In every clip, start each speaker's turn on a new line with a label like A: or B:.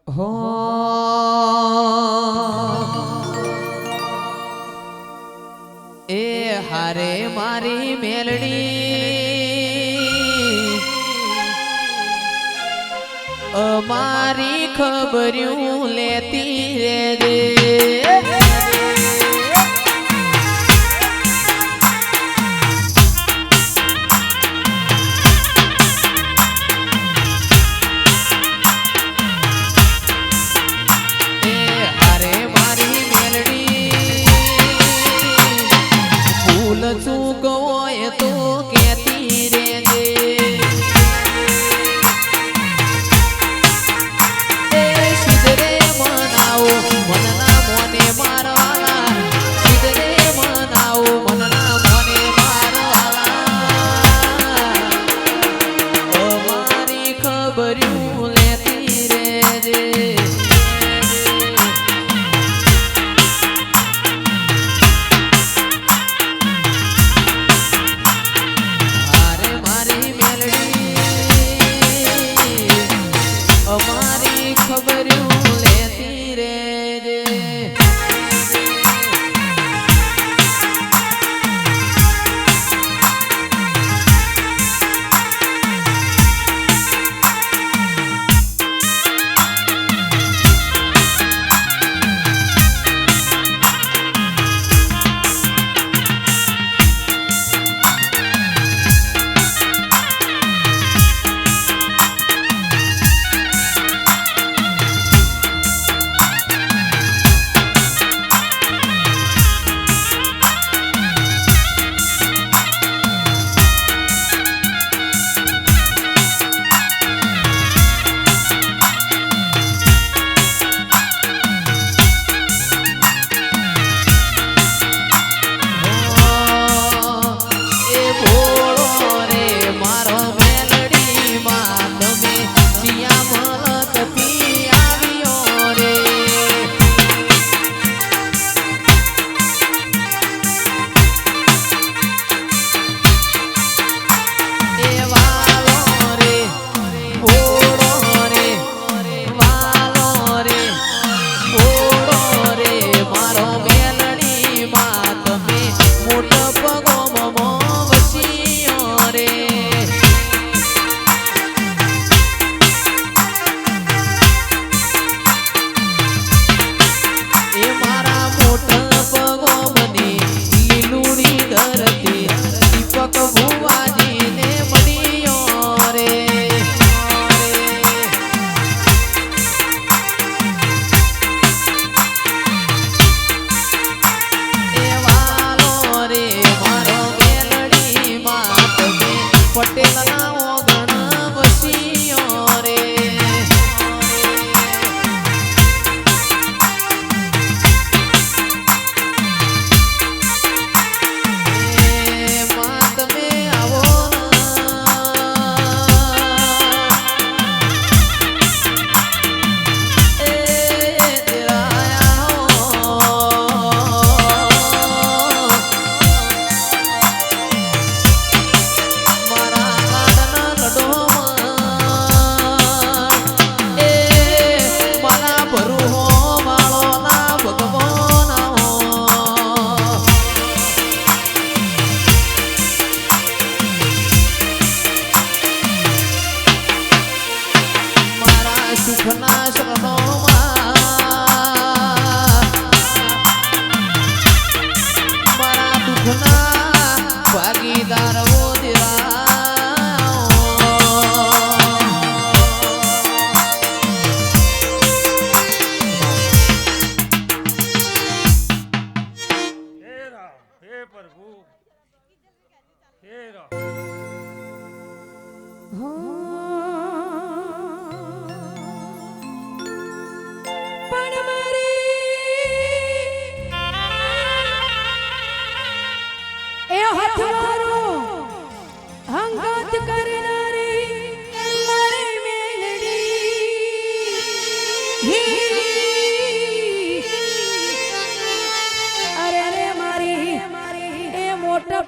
A: હો એ હારે મારી મેલડી અમારી ખબર્યું લેતી રેજે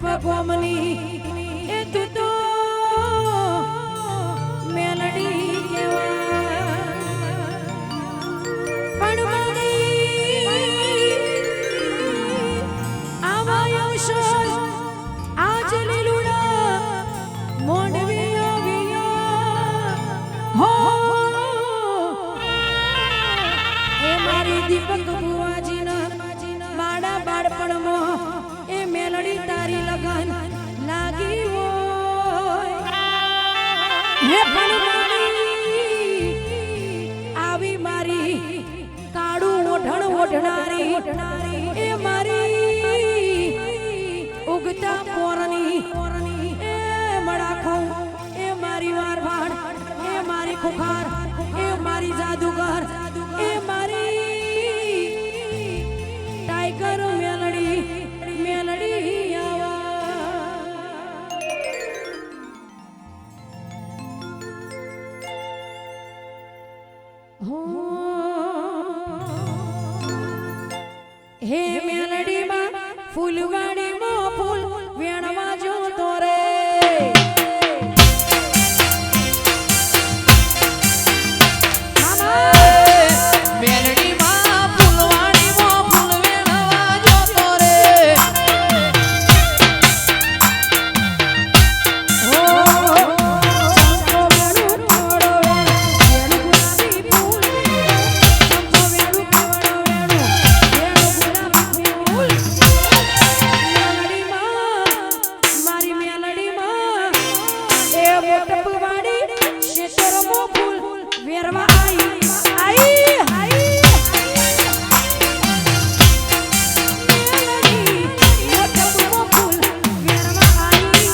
B: ભગવામની એ તું તો મેલડી કેવા મારી દીપક બુવાજીના માડા બાળપણમાં એ મેલડી તારી લગન લાગી હોય હે પણ મારી આવી મારી કાળું ઓઢણ ઓઢનારી એ મારી ઉગતા પોરની એ મડાખો એ મારી વારવાડ એ મારી ખુખાર એ મારી જાદુગર એ મારી ટાઈગર મેલડી મેલડી હે મેલડીમાં ફૂલવાડીમાં ફૂલ વેણવા જોતો રે
A: મેલડીમાં ફૂલવાડીમાં ફૂલ વેણવા જોતો રે
B: ચંપો વેણું થોડો વેણું ગુલાબી ફૂલ ચંપો વેણું થોડો વેણું ગુલાબી ફૂલ મેલડીમાં મારી મેલડીમાં એ મોટપવાડી શેતરમો ફૂલ વેરવા આઈ મેલડી મોટપમો ફૂલ વેરવા આઈ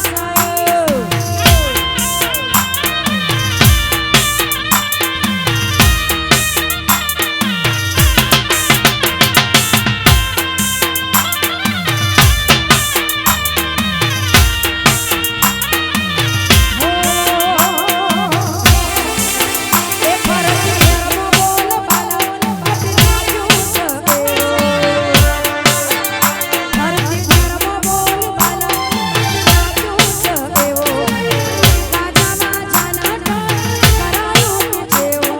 B: એ ફરતી વેરમો બોલ ભાલો અટના જૂસ ફરતી વેરમો બોલ ભાલો અટના જૂસ કેવો કાજામાં જાના કરાયું કેવો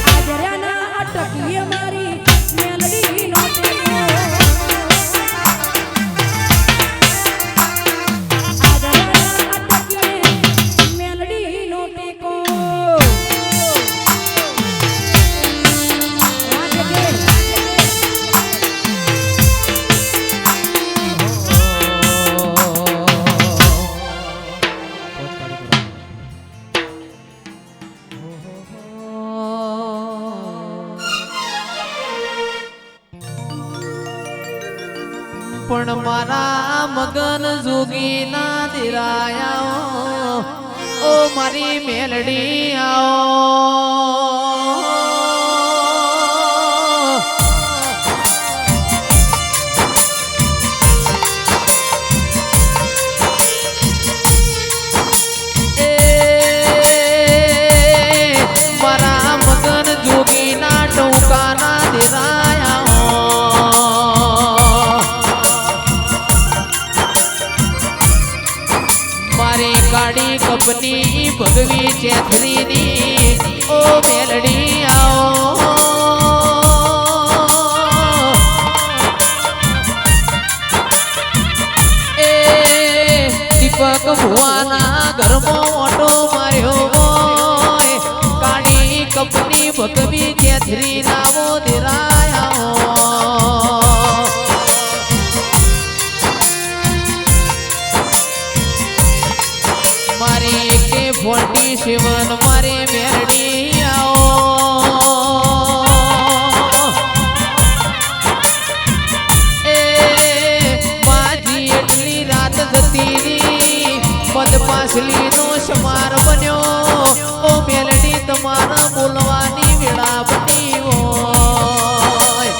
B: આજરાના અટકીએ મારી મેલડી નો ટેકો આજરાના અટકીએ મેલડી નો ટેકો
A: પણ મારા મગન જોગીના દિરાયા ઓ મારી મેલડી આવો એ મારા મગન જોગીના ટોકાના દિરાયા મારી કાળી કપની ભગવી ચેથરીની ઓ મેલડી આવો એ દીપક ભુવાના ઘરમાં ઓટો માર્યો હોય કાળી કપની ભગવી ચેથરી નાવો દિરાયા મારી કે 47 મારે મેરડી આવો એ માજી એટલી રાત જતી રી પદ પાછલી નો સમાર બન્યો ઓ મેલડી તમારા બોલવાની વેળા બની હોય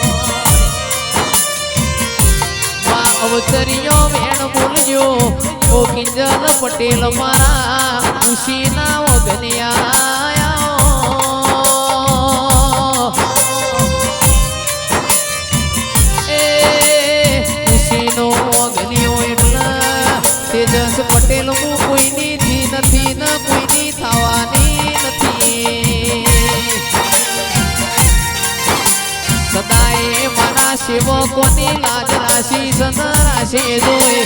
A: માં અવતરિયો વેણ બોલજો ઓ કિંજલ પટેલ મારા ખુશીના વગનિયા એ ખુશીનો વગનિયો એટલે તેજસ પટેલ હું કોઈની થી નથી ને કોઈની થવાની નથી સદાય મારા સેવકોની લાજ રાશિ સન રાશિ જોઈ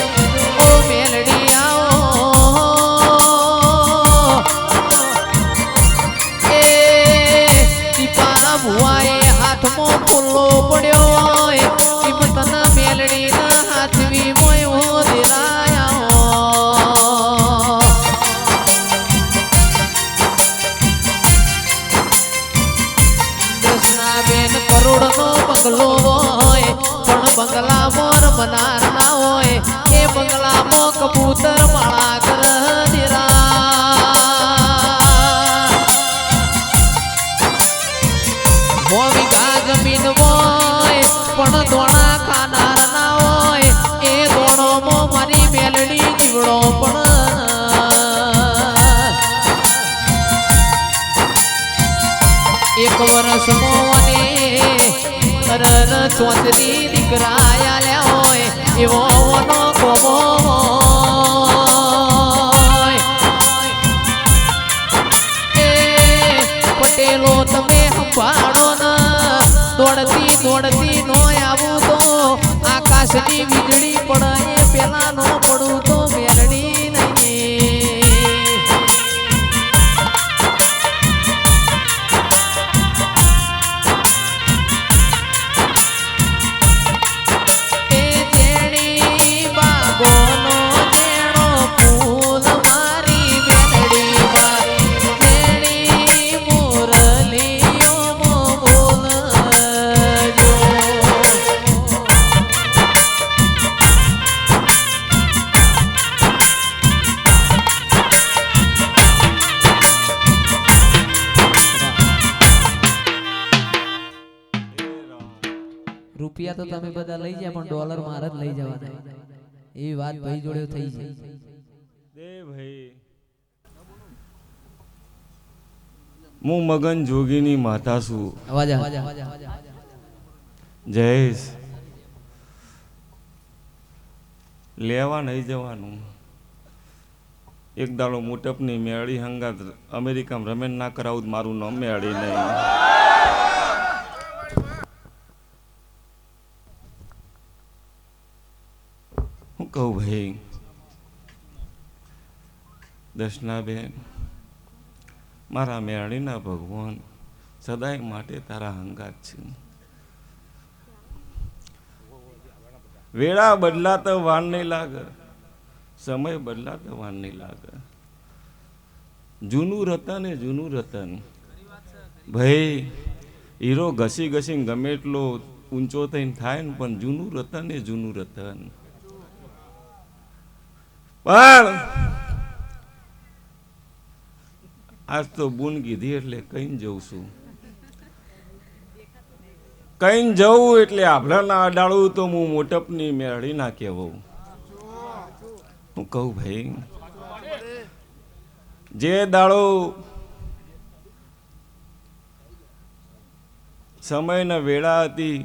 A: ઓ મેલડી આવો એ દીપા મોળો પડ્યો કિંમતના મેલડીના હાથવી મોયો દેરાયા દર્શનાબેન કરોડનો બંગલો હોય પણ બંગલામાં રમનાર ના હોય એ બંગલામાં કબૂતર માળા કર જમીન હોય પણ દોણા ખાનાર ના હોય એ દોણોમાં મારી મેલડી જીવડો પણ એક વર્ષમાં મને ચોતરી દીકરા આલ્યા હોય એવો નો કોમો પટેલો તમે સંભાળો ના દોડતી દોડતી નો આવું તો આકાશની વીજળી પડે પેલા નો પડું તો મેલડી નહીં એ જેણી બાગોનો જેણો ફૂલ મારી મેલડીમાં જેણી મુરલીઓ બોલ રૂપિયા તો તમે બધા લઈ જાય પણ ડોલર મારે જ લઈ જવાના એવી વાત ભાઈ જોડે થઈ છે
C: દે ભાઈ હું મગન જોગીની માતા છું
A: અવાજ
C: જયેશ લેવા નહીં જવાનું એક દાડો મોટપની મેળી હંગાત અમેરિકામાં રમેન ના કરાવું મારું નામ મેળી નહીં હું કહું ભાઈ દર્શનાબેન મારા મેળીના ભગવાન સદાય માટે તારા હંગાત છે વેળા બદલાતા વાર નહીં લાગે સમય બદલાતા વાર નહીં લાગે જૂનું રતન એ જૂનું રતન ભાઈ હીરો ઘસી ઘસીને ગમે એટલો ઊંચો થઈને થાય ને પણ જૂનું રતન એ જૂનું રતન પણ આજ તો બૂન કીધી એટલે કઈ જઉં છું કઈ જવું એટલે આભલાના અડાડું તો હું મોટપની મેળી ના કહેવું હું કહું ભાઈ જે દાડો સમયના વેળા હતી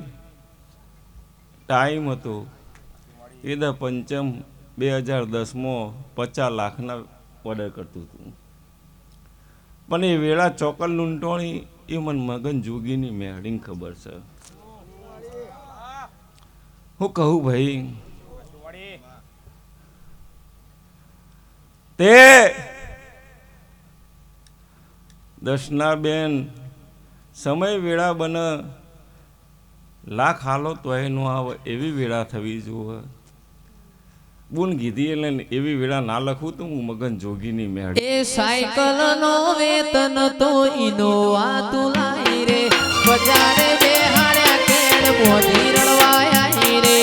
C: ટાઈમ હતો એ દા પંચમ 2010માં 50 લાખના ઓર્ડર કરતું હતું પણ એ વેળા ચોકલ લૂંટોણી એ મને મગન જોગીની મેળીને ખબર છે હું કહું ભાઈ તે દર્શનાબેન સમય વેળા બને લાખ હાલો તોય ન આવે એવી વેળા થવી જોઈએ બુન કીધી એટલે એવી વેળા ના લખું તો હું મગન જોગીની મેળી
A: એ સાયકલ નો વેતન તો ઇનોવા તુલાઈ રે બજારે બેહાડ્યા કેળ મોદી રળવાયા રે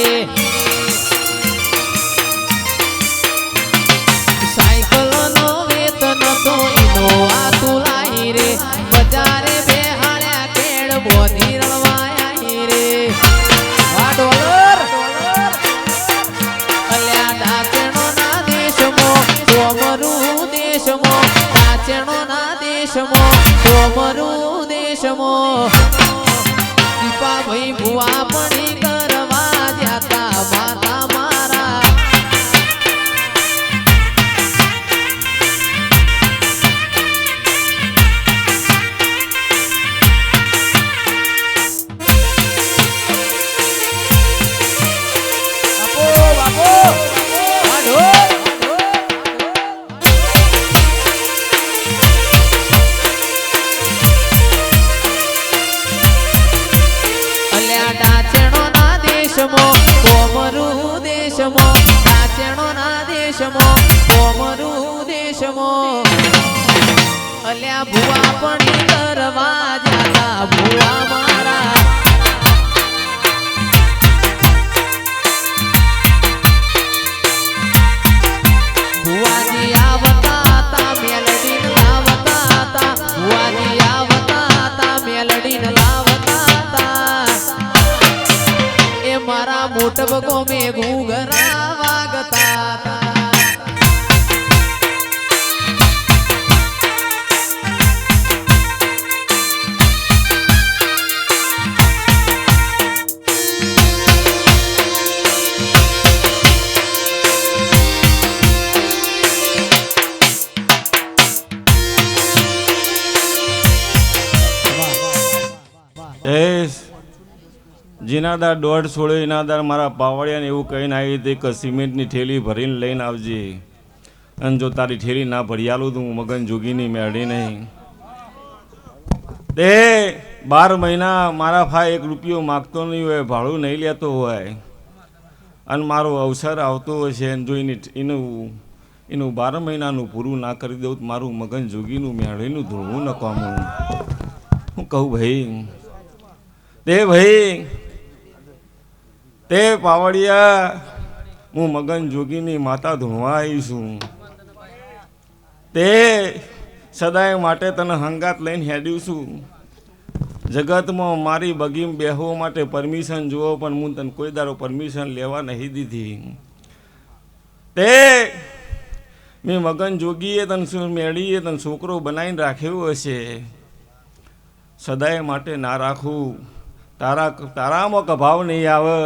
A: સાયકલ નો વેતન તો ઇનોવા તુલાઈ રે બજારે બેહાડ્યા કેળ મોદી રળવાયા રે આ ડોલર સોમરું દેશમાં દીપા ભાઈ ભુવા પડી કરવા જાતા માતા મારા અલ્યા ભુવા પણ દરવાજા ભુવા મારા ભુવાજી આવતા તા મેલડી લાવતા તા ભુવાજી આવતા તા મેલડી લાવતા તા એ મારા મોટબ ગોમે ઘૂઘરા વાગતા તા
C: જીનાદાર દોઢ છોડે ઇનાદાર મારા પાવડિયાને એવું કહીને આવી હતી કે સિમેન્ટની થેલી ભરીને લઈને આવજે અને જો તારી થેલી ના ભરી આલું તો હું મગન જોગીની મેળી નહીં તે 12 મહિના મારા ભાઈ 1 રૂપિયો માગતો નહીં હોય ભાડું નહીં લેતો હોય અને મારો અવસર આવતો હોય છે અને જો એનું 12 મહિનાનું પૂરું ના કરી દઉં તો મારું મગન જોગીનું મેળીનું ધૂળવું ન કામું હું કહું ભાઈ તે પાવડિયા હું મગન જોગીની માતા ધૂણવા આવી છું તે સદાય માટે તને હંગાત લઈને હેડ્યું છું જગતમાં મારી બગીમ બેહવા માટે પરમિશન જુઓ પણ હું તને કોઈ દારો પરમિશન લેવા નહીં દીધી તે મેં મગન જોગીએ તને મેળીએ તને છોકરો બનાવીને રાખ્યો હશે સદાય માટે ના રાખું તારામાં કભાવ નહીં આવે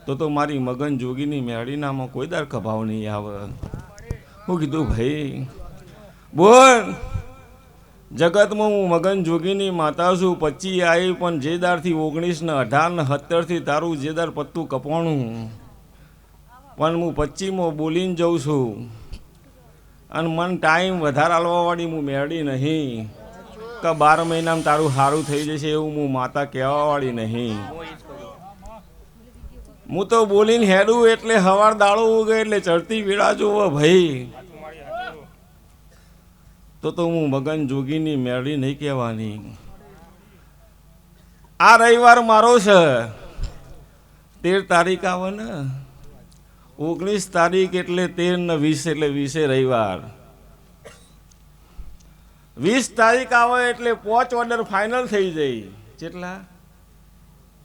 C: તો મારી મગન જોગીની મેળીનામાં કોઈ દાર કભાવ નહીં આવે હું કીધું ભાઈ બોલ જગતમાં હું મગન જોગીની માતા છું 25 આવી પણ જે દારથી 19 ને 18 ને 17 તારું જે દાર પત્તું કપાણું પણ હું 25માં બોલીને જઉં છું અને મન ટાઈમ વધારે આલવાવાળી હું મેળી નહીં કે 12 મહિનામાં તારું સારું થઈ જશે એવું હું માતા કહેવાવાળી નહીં હું તો બોલીને હેડું એટલે હવાર દાડો ઉગે એટલે ચડતી વેળા જોવો ભાઈ તો હું મગન જોગીની મેળી નહીં કહેવાની આ રવિવાર મારો છે 13 તારીખ આવે ને 19 તારીખ એટલે 13 ને 20 એટલે 20 રવિવાર 20 તારીખ આવે એટલે 5 ઓર્ડર ફાઇનલ થઈ જાય કેટલા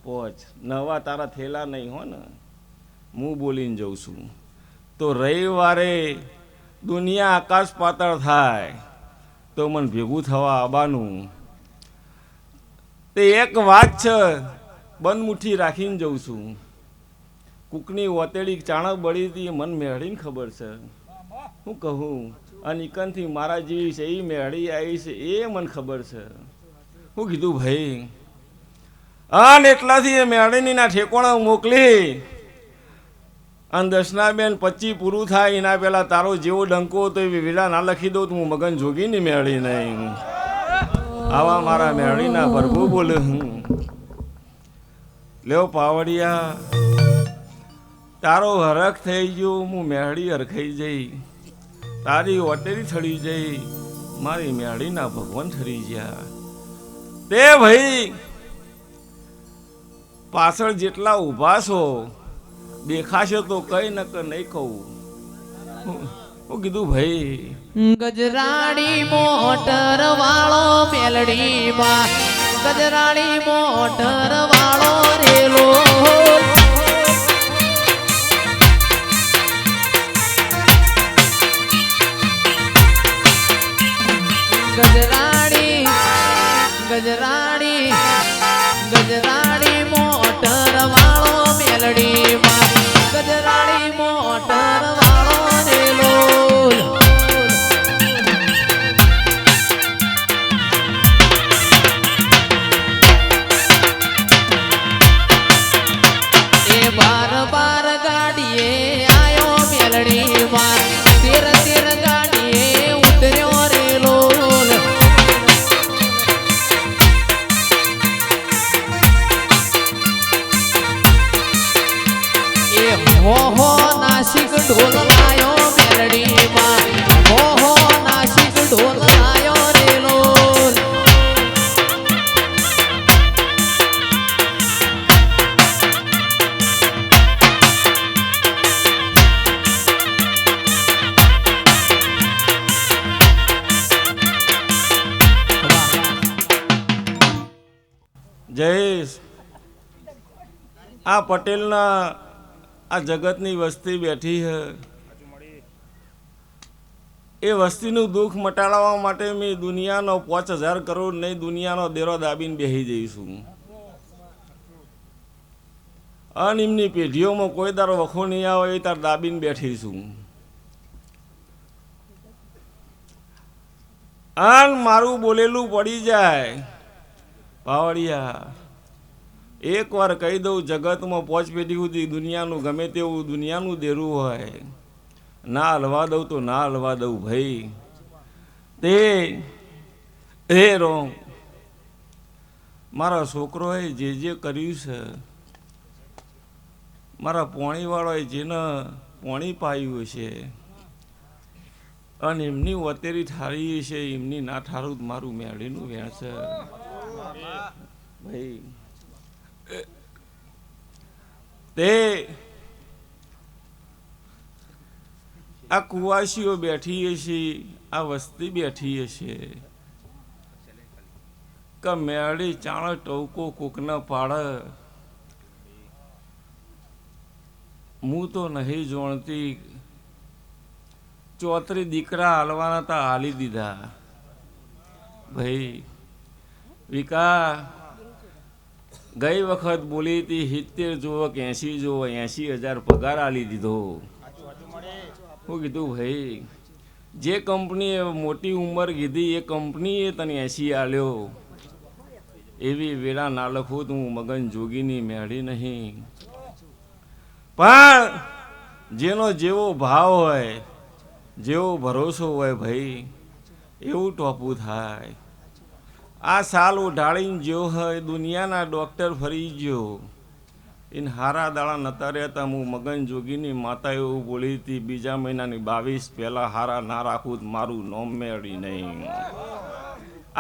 C: 5 નવા તારા થેલા નહીં હો ને હું બોલીને જઉં છું તો રવિવારે દુનિયા આકાશ પાતાળ થાય તો મને ભેગું થવા આવવાનું તે એક વાત છે બંધ મુઠ્ઠી રાખીને જઉં છું કૂકની ઓતેડી ચાણક બળી હતી મન મેળીને ખબર છે હું કહું અને ઇકનથી મારા જેવી છે એ મેળી આવી છે એ મને ખબર છે હું કીધું ભાઈ અને એટલાથી એ મેળીનીના ઠેકોણા મોકલી અને દર્શનાબેન 25 પૂરું થાય એના પહેલાં તારો જેવો ડંકો હતો એ વેલા ના લખી દઉં તો હું મગન જોગીની મેળી નહીં આવા મારા મેળીના પ્રભુ બોલે હું લેવ પાવડિયા તારો હરખ થઈ ગયો હું મેળી હરખાઈ જઈ તારી ઓટેરી થડી જઈ મારી મેળીના ભગવાન થરી ગયા તે ભાઈ પાછળ જેટલા ઊભા છો દેખાશે તો કઈ ન નહીં કહું હું કીધું ભાઈ
A: ગજરાણી મોટર વાળો મેલડીમાં ગજરાણી મોટર વાળો રેલો ગજરાણી મોટર વાળો મેલડીમાં ગજરાણી મોટર વાળો રેલો એ 12 ગાડીએ આયો મેલડીમાં 13 ગાડીએ ઉતર્યો રેલો મોહો નાસિક ઢોલ લાયો મેલડીમાં મોહો નાસિક ઢોલ લાયો રેલો
C: જયેશ, આ પટેલના આ જગતની વસ્તી બેઠી છે, એ વસ્તીનું દુઃખ મટાડવા માટે મેં દુનિયાનો 5,000 કરોડ નહીં, દુનિયાનો દેરો દાબીને બેસી જઈશું. અને એમની પેઢીઓમાં કોઈ તારો વખો નહીં આવે એ તાર દાબીને બેઠીશું. આન મારું બોલેલું પડી જાય પાવડિયા. એક વાર કહી દઉં, જગતમાં 5 પેઢી સુધી દુનિયાનું ગમે તેવું દુનિયાનું દેરું હોય, ના હલવા દઉં તો ના હલવા દઉં ભાઈ. તે રોંગ મારા છોકરોએ જે કર્યું છે, મારા પોણીવાળાએ જેને પોણી પાયું છે અને એમની વતેરી ઠારી છે, એમની ના ઠારું મારું મેળીનું વેણ છે ભાઈ. તે આ કુવાસીઓ બેઠી છે, આ વસ્તી બેઠી છે કે મેળી ચાણ ટવકો કોકના પાડે. હું તો નહીં જોણતી, 34 દીકરા હાલવાના તા હાલી દીધા ભાઈ. વિકા ગઈ વખત બોલી હતી 70 જોવો કે 80 જોવો, 80,000 પગાર આલી દીધો. શું કીધું ભાઈ? જે કંપનીએ મોટી ઉંમર કીધી એ કંપનીએ તને 80 આલ્યો. એવી વેળા ના લખું તું મગન જોગીની મેળી નહીં. પણ જેનો જેવો ભાવ હોય, જેવો ભરોસો હોય ભાઈ, એવું ટોપું થાય. આ સાલ ઉઢાળીને જો હોય દુનિયાના ડૉક્ટર ફરી ગયો, એને હારા દાડા નતા રહેતા. હું મગન જોગીની માતા એવું બોલી હતી, બીજા મહિનાની 22 પહેલાં હારા ના રાખું મારું નોમ મેળી નહીં.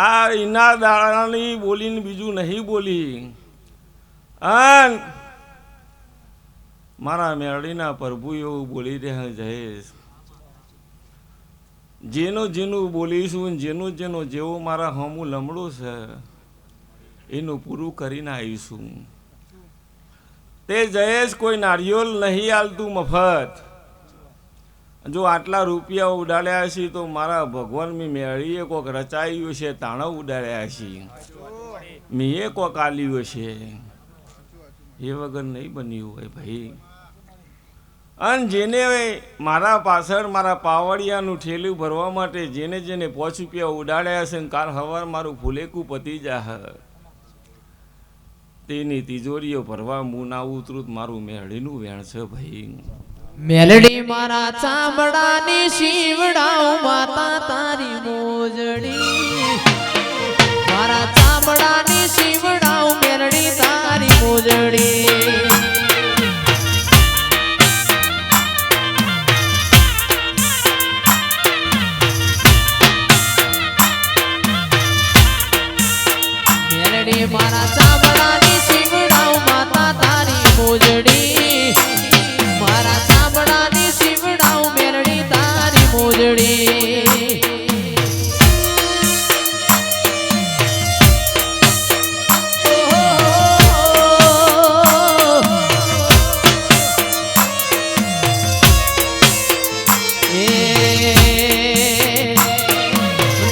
C: આ એના દાડાની બોલીને બીજું નહીં બોલી. અને મારા મેળીના પ્રભુ એવું બોલી રહ્યા જયેશ, જેનું બોલીશું, જેનું જેવો મારા હમું લમડું છે એનું પૂરું કરીને આવીશું. તે જયેશ કોઈ નારિયેળ નહીં આલતું મફત. જો આટલા રૂપિયા ઉડાડ્યા છે તો મારા ભગવાન મેં મેળીએ કોક રચાયું છે તાણા ઉડાડ્યા છે, મેં એ કોક આલ્યું છે, એ વગર નહીં બન્યું હોય ભાઈ. અને જેને મારા પાછળ મારા પાવડિયાનું ઠેલું ભરવા માટે જેને 5 રૂપિયા ઉડાડ્યા છે ને કાલ સવાર મારું ફૂલેકું પતી જાહ, તેની તિજોરીઓ ભરવા હું ના ઉતરું મારું મેળીનું વેણ છે ભાઈ.
A: મેલડી મારા ચામડાની શીવડાવ માતા તારી મોજડી, મારા ચામડાની શીવડાવ મેલડી તારી મોજડી. મારા ચામડાની શીવડાવ માતા તારી મોજડી, મારા ચામડાની શીવડાવ મેરડી તારી મોજડી.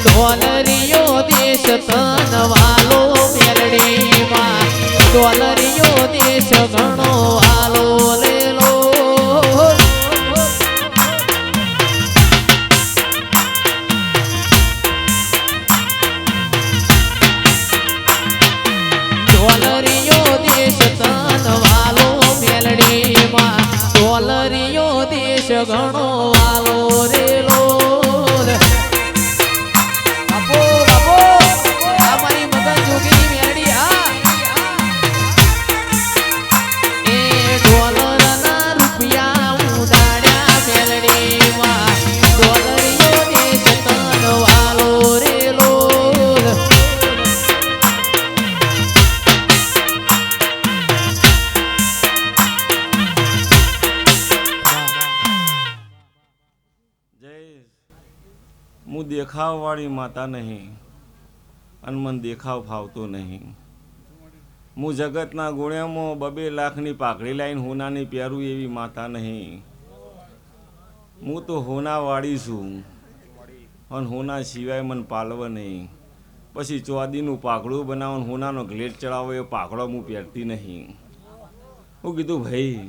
A: ઢોલરિયો દેશ તનવાલો મેલડીમાં, ઢોલરિયો દેશ ઘણો વાલો લેલો. ઢોલરિયો દેશ તનવાલો મેલડીમાં, ઢોલરિયો દેશ ઘણો વાલો રેલો.
C: હું દેખાવવાળી માતા નહીં અને મને દેખાવ ફાવતો નહીં. હું જગતના ગોળ્યામાં 2 લાખની પાઘડી લાવીને હોનાની પહેરું એવી માતા નહીં. હું તો હોનાવાળી છું અને હોના સિવાય મને પાલવ નહીં. પછી ચોદીનું પાઘડું બનાવો ને હોનાનો ગ્લેટ ચડાવો એ પાઘડો હું પહેરતી નહીં. હું કીધું ભાઈ,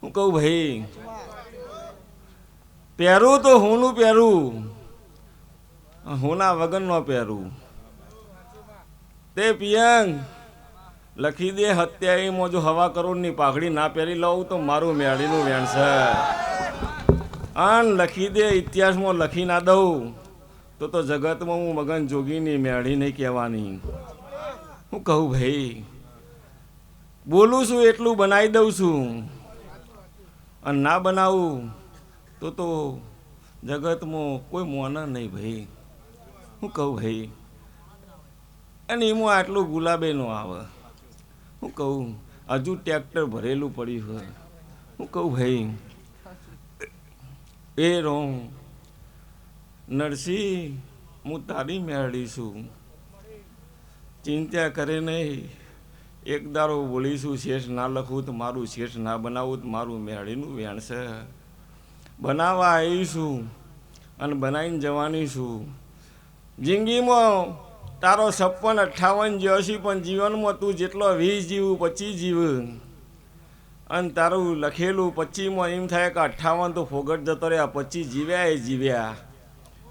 C: હું કહું ભાઈ, પહેરું તો હોનું પહેરું, હોના વગર ન પહેરું. તે પિયંગ લખી દે 27માં જો 1.25 કરોડની પાઘડી ના પહેરી લઉં તો મારું મેળીનું વેણ છે. અને લખી દે ઇતિહાસમાં લખી ના દઉં તો જગતમાં હું મગન જોગીની મેળી નહીં કહેવાની. હું કહું ભાઈ, બોલું છું એટલું બનાવી દઉં છું અને ના બનાવું તો જગતમાં કોઈ મોના નહીં ભાઈ. હું કહું ભાઈ, અને એમાં આટલું ગુલાબે નો આવે. હું કહું હજુ ટ્રેક્ટર ભરેલું પડ્યું હોય. હું કહું ભાઈ, એ રોમ નરસિંહ, હું તારી મેળવી છું, ચિંતા કરે નહીં. એક દારો બોલીશું શેષ ના લખું તો મારું શેષ ના બનાવું તો મારું મેળીનું વેણ છે. બનાવવા આવીશું અને બનાવીને જવાની છું. જિંદગીમાં તારો 56 58 જ્યોશી, પણ જીવનમાં તું જેટલો 20 જીવું 25 જીવ, અને તારું લખેલું 25માં એમ થાય કે 58 તો ફોગટ જતો રહ્યા, 25 જીવ્યા એ જીવ્યા.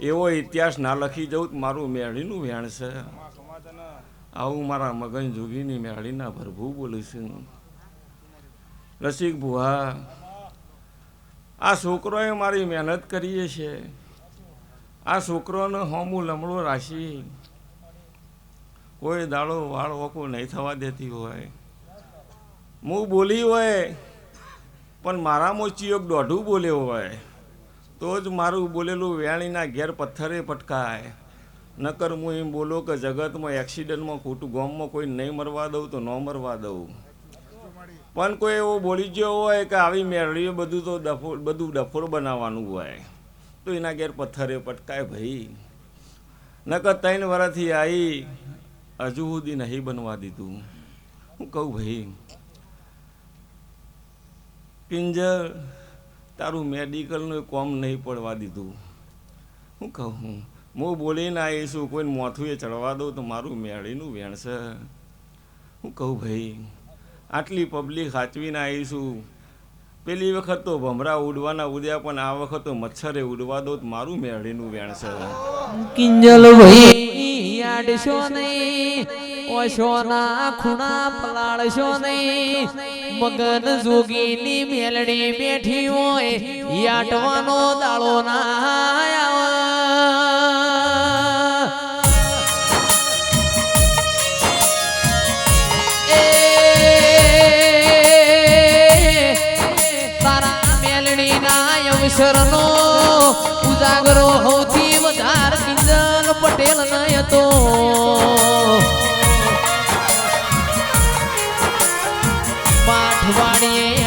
C: એવો ઇતિહાસ ના લખી જવું મારું મેળીનું વેણ છે. આવું મારા મગન જોગીની મેળીના ભરભું બોલું છું. રસિક ભુવા, આ છોકરોએ મારી મહેનત કરીએ છે. આ છોકરોને હોમું લમડો રાશી કોઈ દાડો વાળ ઓકો નહીં થવા દેતી હોય. હું બોલી હોય પણ મારામાં ચિયોક દોઢું બોલ્યો હોય તો જ મારું બોલેલું વેણીના ઘેર પથ્થરે પટકાય. નકર હું એમ બોલો કે જગતમાં એક્સિડન્ટમાં ખોટું ગામમાં કોઈ નહીં મરવા દઉં તો ન મરવા દઉં. પણ કોઈ એવો બોલી ગયો હોય કે આવી મેળવીએ બધું ડફોળ બનાવવાનું હોય તો એના ઘેર પથ્થરે પટકાય ભાઈ. નકર 3 વર્ષથી આવી હજુ સુધી નહીં બનવા દીધું. હું કહું ભાઈ, કિંજલ તારું મેડિકલનું કોમ નહીં પડવા દીધું. હું કહું હું બોલીને આવીશું, કોઈને મોથું એ ચડવા દઉં તો મારું મેળીનું વેણ છે. હું કહું ભાઈ, આટલી પબ્લિક સાચવીને આવીશું. પેલી વખત તો ભમરા ઉડવાના ઉડ્યા, પણ આ વખત તો મચ્છરે ઉડવા દો તો મારું મેળીનું વેણ છે.
A: કિંજલ ભાઈ આડશો નહીં, ઓશોના ખૂણા પલાળશો નહીં. મગન જોગીની મેલડી બેઠી હોય યાટવાનો દાળો ના આવે. અવસરનો ઉજાગરો સૌથી વધારે કિંજલ પટેલ ન હતો.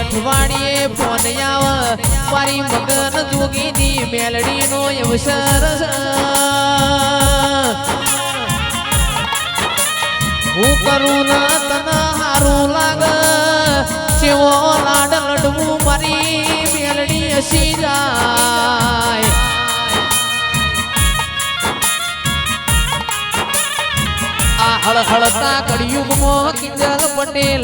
A: અઠવાડિયે ફોન આવે મારી મગન જોગીની મેલડીનો અવસર છે. હું કરું ન તને હારું લાગે, જેવો લાડ લડવું મારી મેલડી હસી જાય. આ હળહળતા કળિયુગમાં કિંજલ પટેલ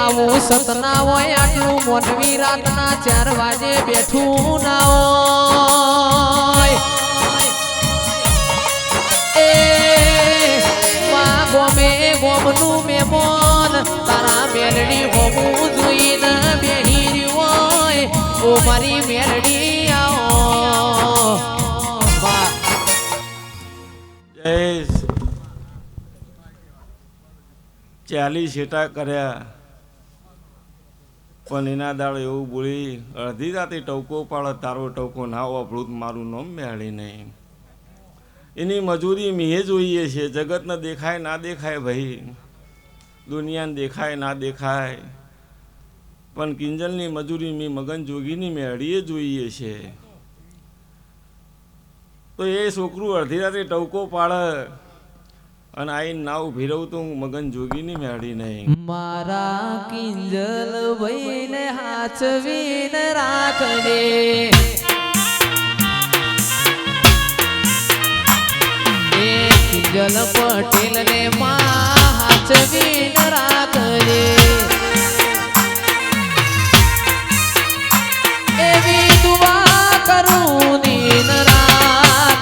A: આવું સતના હોય. આટલું મોનવી રાતના 4 વાગે બેઠું ના હોય. એ ગોમે ગોમનું મેમોન તારા મેલડી હોવું જોઈને બેહી રહ્યું હોય. ઓ મારી મેલડી આવો.
C: 40 શેટા કર્યા પણ એના દાડો એવું બોલી, અડધી રાતે ટવકો પાડે તારો ટવકો ના વાપરું મારું નામ મેળી નહીં. એની મજૂરી મેં જોઈએ છે. જગતને દેખાય ના દેખાય ભાઈ, દુનિયાને દેખાય ના દેખાય, પણ કિંજલની મજૂરી મેં મગન જોગીની મેળીએ જોઈએ છે. તો એ છોકરું અડધી રાતે ટવકો પાડે અને આઈને ના ઊભી રહું તો હું મગન જોગીની મેળી નહીં.
A: મારા કિંજલ ભાઈને હાચવીને રાખજે, એ કિંજલ પટેલ ને માં હાચવીને રાખજે, એવી દુઆ કરું દીન રાત,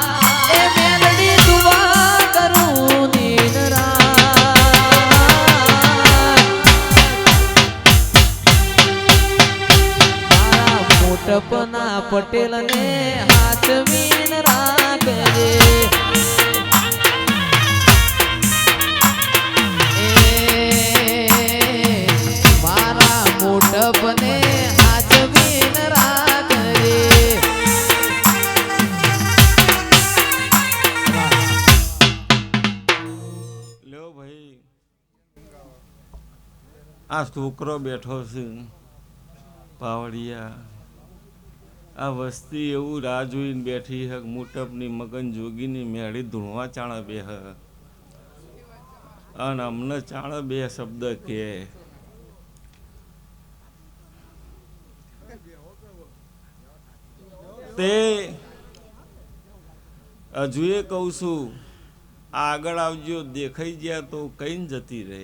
A: એ મેલડી દુઆ કરું દીન રાત. મારા મોટપના પટેલ ને હાચવીન રાખજે, મારા મોટપને હાચવીન રાખજે.
C: લ્યો ભાઈ, આ છોકરો બેઠો છે પાવડિયા, આ વસ્તી એવું રાહ જોઈને બેઠી હક મોટપની મગન જોગીની મેળી ધૂણવા ચાણા બે હ, અને અમને ચાણ બે શબ્દ કે તે હજુ એ કહું છું, આગળ આવજો, દેખાઈ ગયા તો કઈ જતી રહે.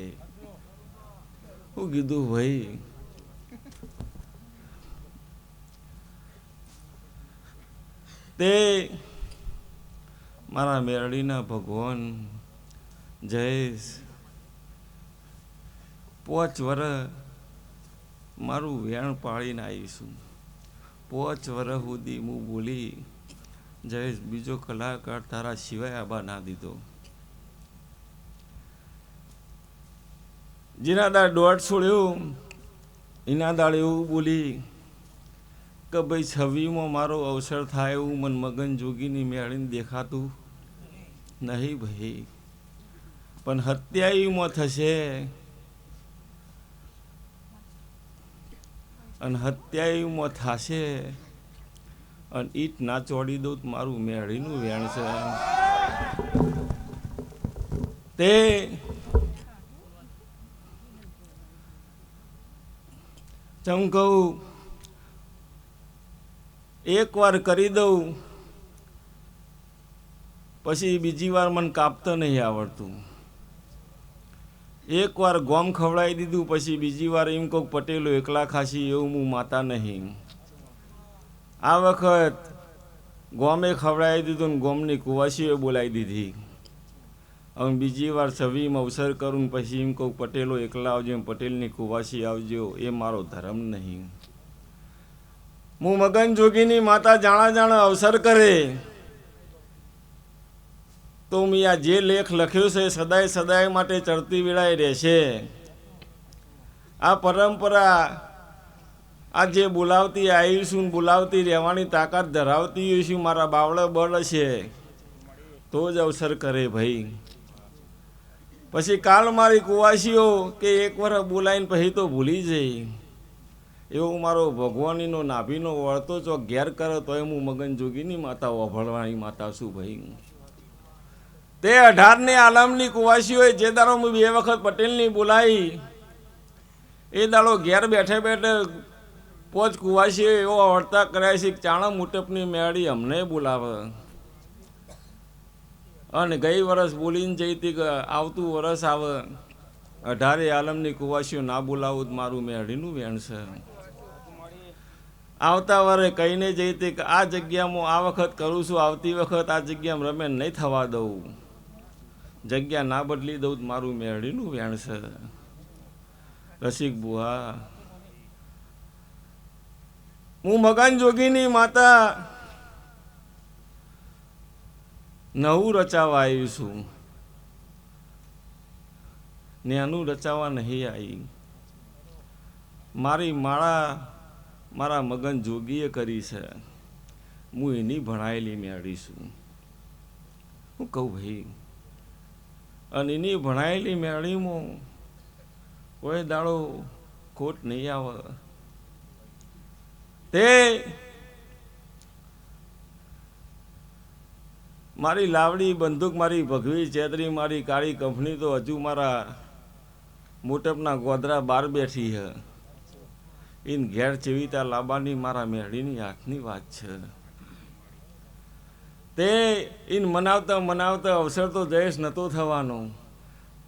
C: હું કીધું ભાઈ તે મારા મેરડીના ભગવાન જયેશ 5 વર્ષ મારું વેણ પાળીને આવીશું. 5 વર્ષ સુધી હું બોલી જયેશ બીજો કલાકાર તારા સિવાય આબા ના દીધો. જેના દાળ દોઢ છોડ્યો એના દાળ એવું બોલી કે ભાઈ 26માં મારો અવસર થાય એવું મન મગન જોગીની મેળીને દેખાતું નહીં ભાઈ, પણ 27માં થશે, અને 27માં થશે, અને ઈટ ના ચોડી દઉં તો મારું મેળીનું વેણ છે. તે ચમ કહું એક વાર કરી દઉં પછી બીજી વાર મને કાપતા નહીં આવડતું. એક વાર ગોમ ખવડાવી દીધું પછી બીજી વાર એમ કહું પટેલો એકલા ખાસી એવું હું માતા નહીં. આ વખત ગોમે ખવડાવી દીધું ને ગોમની કુવાસીઓએ બોલાવી દીધી. હવે બીજી વાર 26માં અવસર કરું પછી એમ કહું પટેલો એકલા આવજો, પટેલની કુવાસી આવજો, એ મારો ધર્મ નહીં. હું મગન જોગીની માતા જાણા જાણા અવસર કરે તો મેં આ જે લેખ લખ્યો છે સદાય સદાય માટે ચડતી વેળાએ રહેશે. આ પરંપરા આ જે બોલાવતી આવીશું, બોલાવતી રહેવાની તાકાત ધરાવતી હોઈશું, મારા બાવળા બળ છે તો જ અવસર કરે ભાઈ. પછી કાલ મારી કુવાસીઓ કે એક વર્ષ બોલાવીને પછી તો ભૂલી જઈ, એવો મારો ભગવાનીનો નાભીનો વળતો ચોક ઘેર કરે તોય હું મગન જોગીની માતા ઓભળવાની માતા છું ભાઈ. તે 18ની આલમની કુવાસીઓએ જે દાડો હું 2 વખત પટેલની બોલાવી એ દાડો ઘેર બેઠે બેઠે 5 કુવાસીઓ એવો વર્તા કર્યા છે કે ચાણા મુટપની મેળી અમને બોલાવે. અને ગઈ વર્ષ બોલીને જઈ હતી કે આવતું વર્ષ આવે 18 આલમની કુવાસીઓ ના બોલાવું મારું મેળીનું વેણ છે. આવતા વરે કહીને જઈ હતી કે આ જગ્યામાં આ વખત કરું છું, આવતી વખત આ જગ્યામાં રમે નહીં થવા દઉં, જગ્યા ના બદલી દઉં મારું મેળીનું વેણ છે. રસિક બુઆ, હું મગન જોગીની માતા નવું રચાવા આવી છું, નેનું રચાવા નહીં આવી. મારી માળા મારા મગન જોગીએ કરી છે, હું એની ભણાયેલી મેળવી છું. હું કહું ભાઈ, અને એની ભણાયેલી મેળીમાં કોઈ દાડો ખોટ નહીં આવે. તે મારી લાવડી બંદૂક, મારી ભગવી ચેતરી, મારી કાળી કંપની તો હજુ મારા મોટપના ગોધરા બાર બેઠી છે. ઇન ઘેર ચેવીતા લાબાની મારા મેળીની હાથની વાત છે. તે ઇન મનાવતા મનાવતા અવસર તો જયેશ નહોતો થવાનો,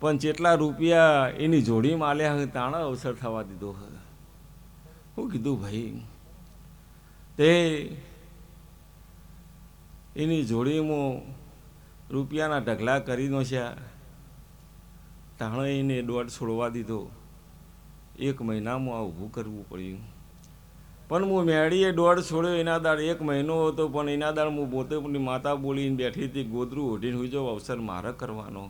C: પણ જેટલા રૂપિયા એની જોડીમાં આલ્યા તાણે અવસર થવા દીધો હે. શું કીધું ભાઈ? તે એની જોડીમાં રૂપિયાના ઢગલા કરી નોશ્યા, તાણે એને દોડ છોડવા દીધો. 1 મહિનામાં આ ઊભું કરવું પડ્યું. પણ હું મેળીએ દોડ છોડ્યો એના દાડ 1 મહિનો હતો, પણ એના દાડ હું પોતે માતા બોલીને બેઠી હતી, ગોદરું ઓઢીને હુઈ જાઉં, અવસર મારે કરવાનો.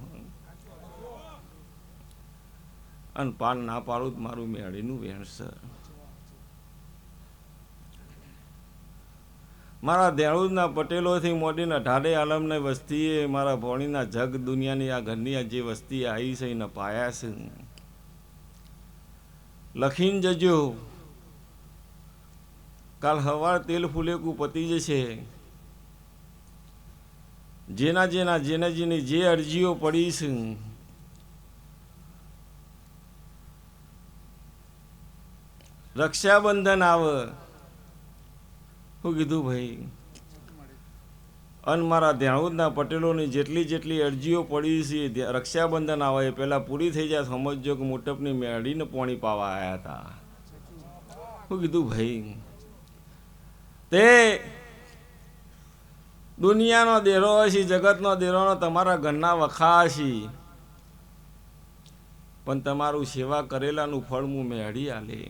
C: અને પાન ના પાડું તો મારું મેળીનું વેણ છે. મારા દેળુદના પટેલોથી મોડીને 18 આલમની વસ્તીએ મારા ભોણીના જગ દુનિયાની આ ઘરની આ જે વસ્તી આવી છે એને પાયા છે. લખીને જજો, કાલ સવાર તેલ ફૂલેકું પતી જશે. જેની જે અરજીઓ પડી છે, રક્ષાબંધન આવે, શું કીધું ભાઈ? અને મારા દેણુદના પટેલોની જેટલી અરજીઓ પડી છે, રક્ષાબંધન આવે એ પહેલાં પૂરી થઈ જાય. સમજજો કે મોટપની મેળીને પાણી પાવા આવ્યા હતા. શું કીધું ભાઈ? તે દુનિયાનો દેરો હશે, જગતનો દેરોનો તમારા ઘરના વખા હશે, પણ તમારું સેવા કરેલાનું ફળ હું મેળી આલે.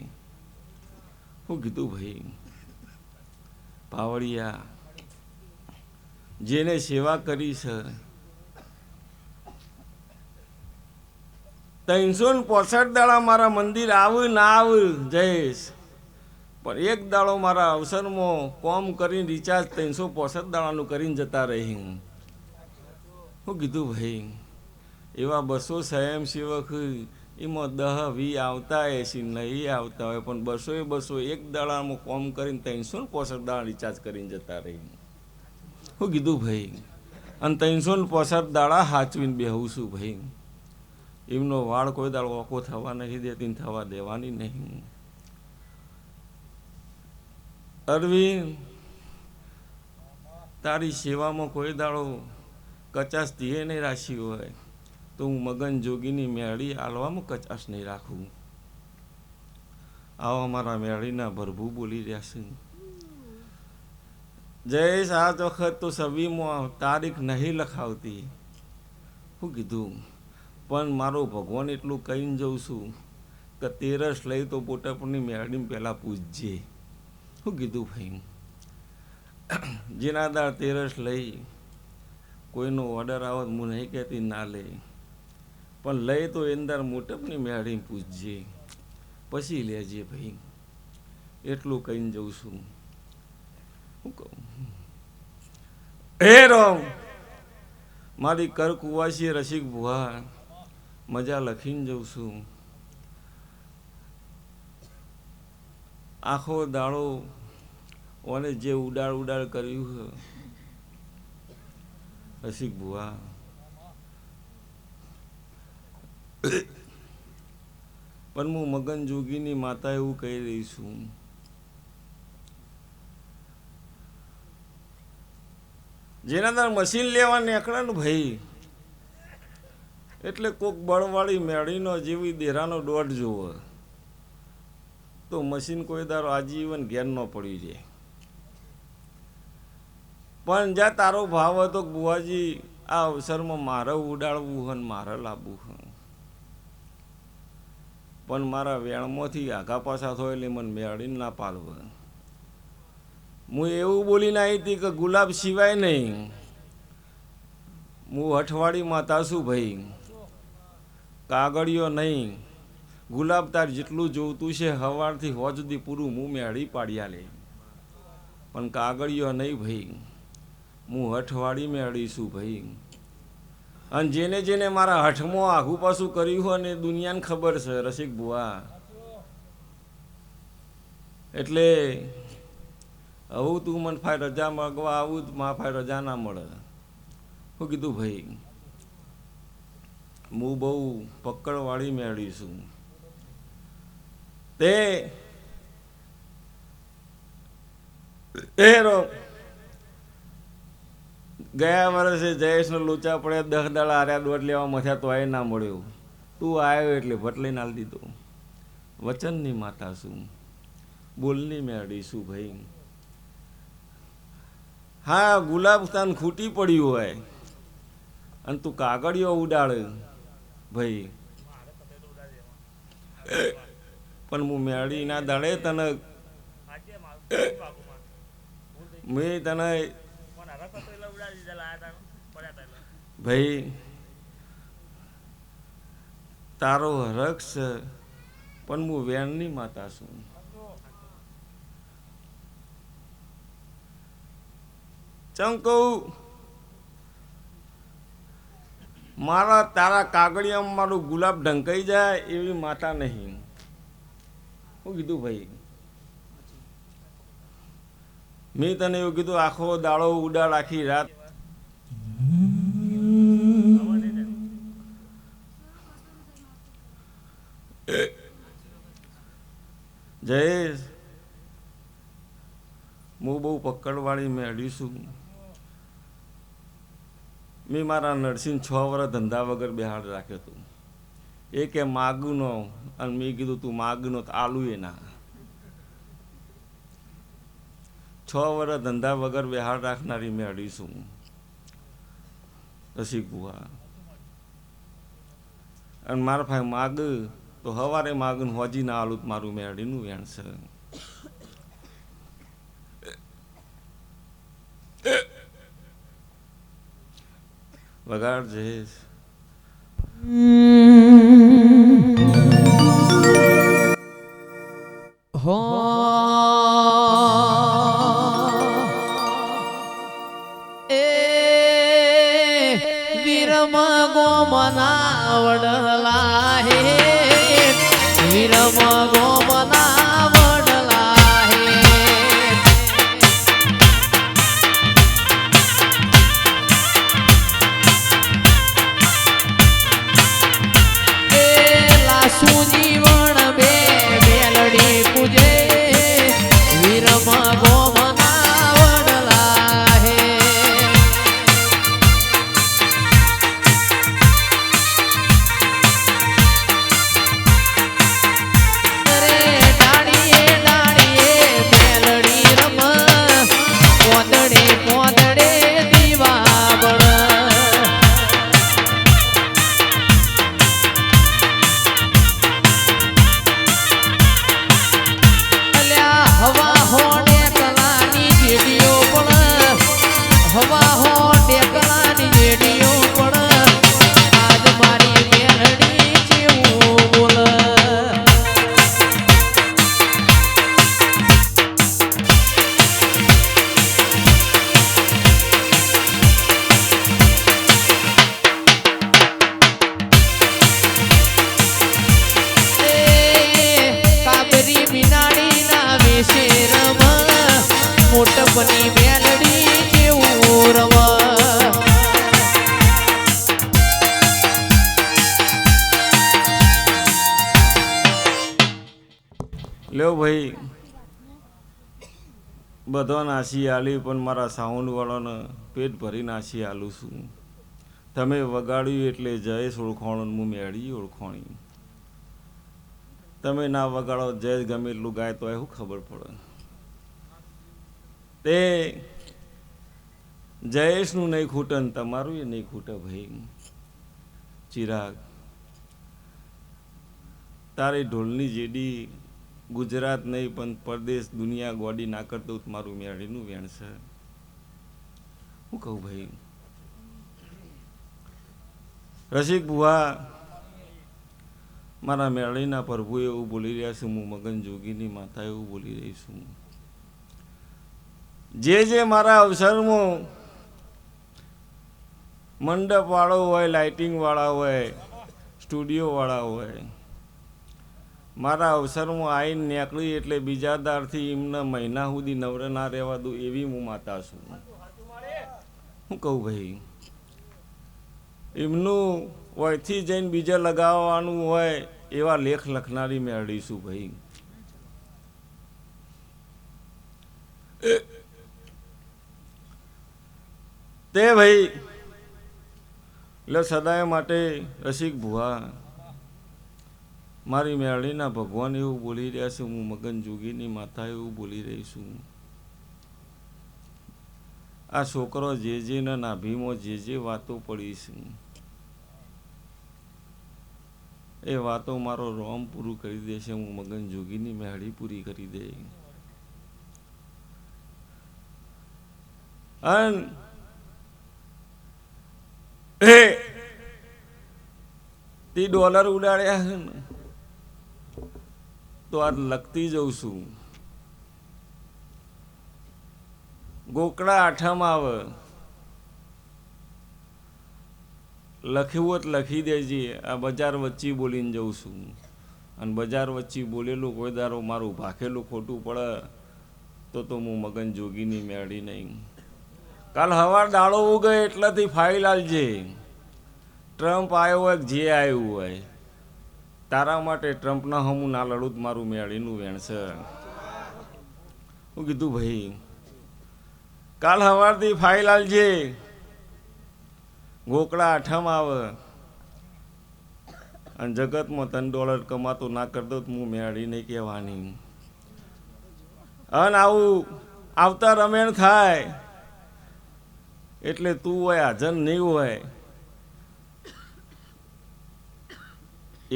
C: શું કીધું ભાઈ? પાવડિયા જેને સેવા કરી છે, 365 દાડા મારા મંદિર આવું ના આવું જયેશ, પણ એક દાડો મારા અવસરમાં કોમ કરીને રિચાર્જ 365 દાડાનું કરીને જતા રહી. શું કીધું ભાઈ? એવા 200 સ્વયંસેવક એમાં 10-20 આવતા હશે, નહીં આવતા હોય, પણ 200 એક દાડામાં કોમ કરીને 365 દાડા રિચાર્જ કરીને જતા રહી. શું કીધું ભાઈ? અને 365 દાડા હાચવીને બેહું છું ભાઈ. એમનો વાળ કોઈ દાડો ઓકો થવા નહીં દેતી, થવા દેવાની નહીં. અરવિંદ, તારી સેવામાં કોઈ દાડો કચાશ ધીએ નહીં રાખી હોય તો હું મગન જોગીની મેળી આલવામાં કચાશ નહીં રાખું. આવા મારા મેળીના ભરભૂ બોલી રહ્યા છે. જયેશ, આ વખત તો સવીમાં તારીખ નહીં લખાવતી. શું કીધું? પણ મારો ભગવાન એટલું કહીને જઉં છું કે 13 લઈ તો પોટપની મેળીને પહેલાં પૂજજે. શું કીધું ભાઈ? જેના દાળ 13 લઈ કોઈનો ઓર્ડર આવે હું નહીં કહેતી ના લે, પણ લઈ તો એંદર મોટપની મેળીને પૂછજે, પછી લેજે ભાઈ. એટલું કહીને જઉં છું. શું કહું? હે રામ, મારી કર કુવાસી રસિક ભુવા, મજા લખીને જઉં છું. આખો દાડો ઓને જે ઉડાડ કર્યું રસિક ભુવા, પણ હું મગન જોગીની માતા એવું કહી રહી છું. જેના અંદર મશીન લેવા નીકળે ને ભાઈ, એટલે કોક બળવાળી મેળીનો જેવી દેરાનો દોઢ જોવે તો મશીન કોઈ દારો આજીવન ઘેર ન પડી જાય. પણ જ્યાં તારો ભાવ હતો બુવાજી આ અવસરમાં મારે ઉડાડવું હોય ને મારે લાવવું હોય, પણ મારા વેણમાંથી આઘા પાછા થયો એટલે મને મેળીને ના પાલવે. હું એવું બોલીને આવી હતી કે ગુલાબ સિવાય નહીં, હું અઠવાડી માતા છું ભાઈ, કાગળિયો નહીં. ગુલાબ તાર જેટલું જોઈતું છે સવારથી હોજ સુધી પૂરું હું મેળી પાડ્યા લે, પણ કાગળિયો નહીં ભાઈ. હું અઠવાડી મેળી છું ભાઈ. અને જેને મારા હઠમાં આઘું પાછું કર્યું હોય ને દુનિયાને ખબર છે રસિક ભુવા. એટલે હવે તું મને ફાય રજા માગવા આવું, મા ફાય રજા ના મળે. હું કીધું ભાઈ હું બહુ પકડવાળી મેળવી છું. તે ગયા વર્ષે જયેશનો લોચા પડે 10 દાડા આર્યા દોઢ લેવા મથ્યા તો ના મળ્યો. તું આવ્યો એટલે ભટ લઈને આલી દીધો. વચનની માતા છું, બોલની મેળવી છું ભાઈ. હા, ગુલાબ તાન ખૂટી પડ્યું હોય અને તું કાગળિયો ઉડાડે ભાઈ, પણ હું મેળી ના દાડે તને મેં તને ભાઈ તારો હરખ છે, પણ હું વેણની માતા છું. ચમ કહું, મારા તારા કાગળિયામાં મારું ગુલાબ ઢંકાઈ જાય એવી માતા નહીં. હું કીધું ભાઈ, મેં તને એવું કીધું આખો દાડો ઉડાડ આખી રાત જયેશ હું બહુ પકડવાળી મેળવી છું. મેં મારા નરસિંહ 6 વર્ષ ધંધા વગર બેહાડ રાખ્યો હતો. એ કે માગું નો, અને મેં કીધું તું માગું નો તો આલુ એ ના. 6 વર્ષ ધંધા વગર બેહાડ રાખનારી મેળવી છું રસિક બુઆ. અને મારા ભાઈ માગ તો સવારે માગું હોજી ના આલું મારું મેળીનું વેણ છે. વગાડ જયેશ.
A: હો એ વીરમ ગોમના વડલા હે, વીરમ ગોમના વડલા હે. એ લાસુ જીવન બે મેલડી પૂજે, વીરમ ગોમના વડલા હે. મોટપની મેલડી જેવું રવા.
C: લ્યો ભાઈ, બધો નાસી આલી, પણ મારા સાઉન્ડ વાળાને પેટ ભરી નાસી આલું છું. તમે વગાડ્યું એટલે જયેશ ઓળખાણ, હું મેળી ઓળખાણી. તમે ના વગાડો જયેશ ગમે એટલું ગાય તો શું ખબર પડે. તે જયેશનું નહીં ખૂટે ને તમારું એ નહીં ખૂટે ભાઈ. ચિરાગ, તારી ઢોલની જેડી ગુજરાત નહીં પણ પરદેશ દુનિયા ગોડી ના કરતું મારું મેળીનું વેણ છે. હું કહું ભાઈ, રસિક બુઆ મારા મેળીના પ્રભુ એવું બોલી રહ્યા છું, હું મગન જોગીની માતા એવું બોલી રહી છું. જે મારા અવસરમાં મંડપ વાળો હોય, લાઇટિંગ વાળા હોય, સ્ટુડિયો વાળા હોય, મારા અવસરમાં આવીને નીકળી એટલે બીજા દારથી એમના મહિના સુધી નવરે ના રહેવા દઉં એવી હું માતા છું. હું કહું ભાઈ, એમનું વયથી જઈને બીજે લગાવવાનું હોય એવા લેખ લખનારી મેળવીશું ભાઈ. તે ભાઈ એટલે સદાય માટે રસિક ભુવા મારી મેળીના ભગવાન એવું બોલી રહ્યા છે, હું મગન જોગીની માતા એવું બોલી રહી છું. આ છોકરો જે ના નાભીમાં જે વાતો પડી છે એ વાતો મારો રોમ પૂરું કરી દેશે. હું મગન જોગીની મેળી પૂરી કરી દે. અને તી ડોલર ઉડાડ્યા છે ને તો આ લખતી જઉં છું. ગોકળા આઠમ આવે લખ્યું હોત લખી દેજે. આ બજાર વચ્ચે બોલીને જઉં છું અને બજાર વચ્ચે બોલેલું કોઈ દારો મારું ભાખેલું ખોટું પડે તો હું મગન જોગીની મેળી નહીં. કાલ હવાર દાડો ઉગે એટલાથી ફાઇલ આલજે. ટ્રમ્પ આવ્યો હોય જે આવ્યું હોય તારા માટે ટ્રમ્પના હમું ના લડું મારું મેળીનું વેણ છે. હું કીધું ભાઈ કાલ સવારથી ફાઇલ આલજે. ગોકળા આઠમ આવે અને જગતમાં $3 કમાતો ના કર દો હું મેળી નહીં કહેવાની. અને આવું આવતા રમેણ થાય એટલે તું હોય હાજર નહીં હોય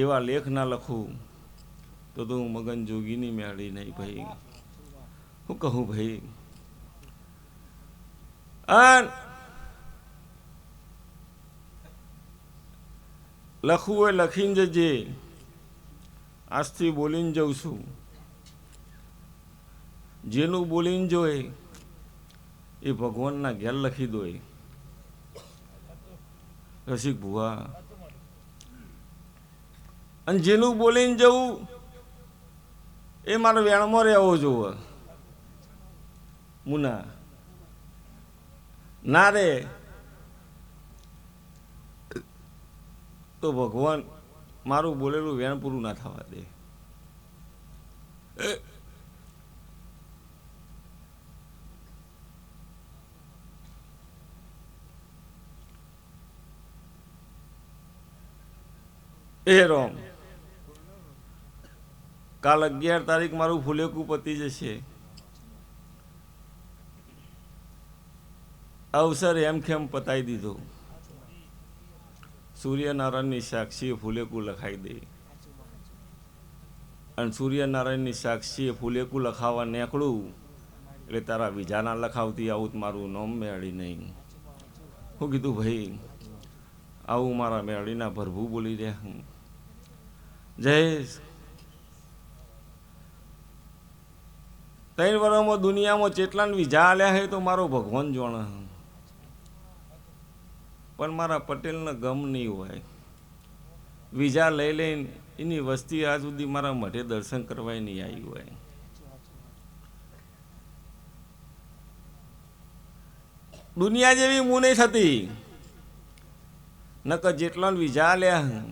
C: એવા લેખ ના લખું તો હું મગન જોગીની મેળી નહીં ભાઈ. હું કહું ભાઈ લખવું હોય લખીને જજે. આજથી બોલીને જઉં છું. જેનું બોલીને જોઈ એ ભગવાનના ઘેર લખી દો. રસિક ભુવા અને જેનું બોલીને જવું એ મારે વેણમાં રહેવો જોવે. મુના ના રે તો ભગવાન મારું બોલેલું વેણ પૂરું ના થવા દે. એ રોમ કાલ 11 તારીખ મારું ફુલેકું પતી જશે. અવસર એમ ખેમ પતાવી દીધો. સૂર્યનારાયણની સાક્ષીએ ફુલેકું લખાઈ દે અને સૂર્યનારાયણની સાક્ષીએ ફુલેકું લખાવવા નીકળું એટલે તારા બીજાના લખાવતી આવું મારું નામ મેળી નહીં. હું કીધું ભાઈ આવું મારા મેળીના ભરભું બોલી રહ્યા. જય 3 વર્ષમાં દુનિયામાં જેટલાને વિઝા આલ્યા છે તો મારો ભગવાન જોણે. પણ મારા પટેલને ગમ નહીં હોય. વિઝા લઈ લઈને એની વસ્તી આજ સુધી મારા મઠે દર્શન કરવા નહીં આવી હોય. દુનિયા જેવી મું નહીં થતી. નકર જેટલાને વિઝા આલ્યા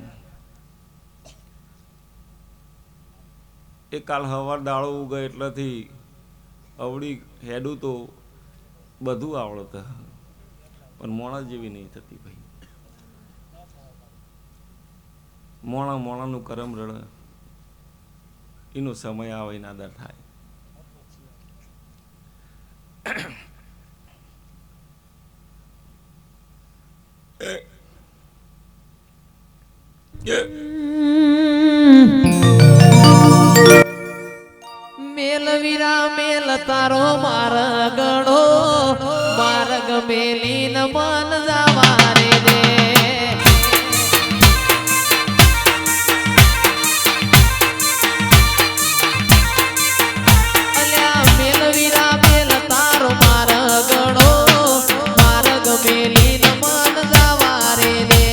C: એ કાલ સવાર દાળો ઉગે એટલાથી અવળી હેડું તો બધું આવડત પણ મોણા જેવી નહીં થતી ભાઈ. મોણાનું કરમ રડે એનો સમય આવે એના દર થાય.
A: મેલવીરા મેલ તારો મારગડો માર્ગ મેલીન મન જવારે દે. અલ્યા મેલવીરા મેલ તારો મારગડો માર્ગ મેલીન મન જવારે દે.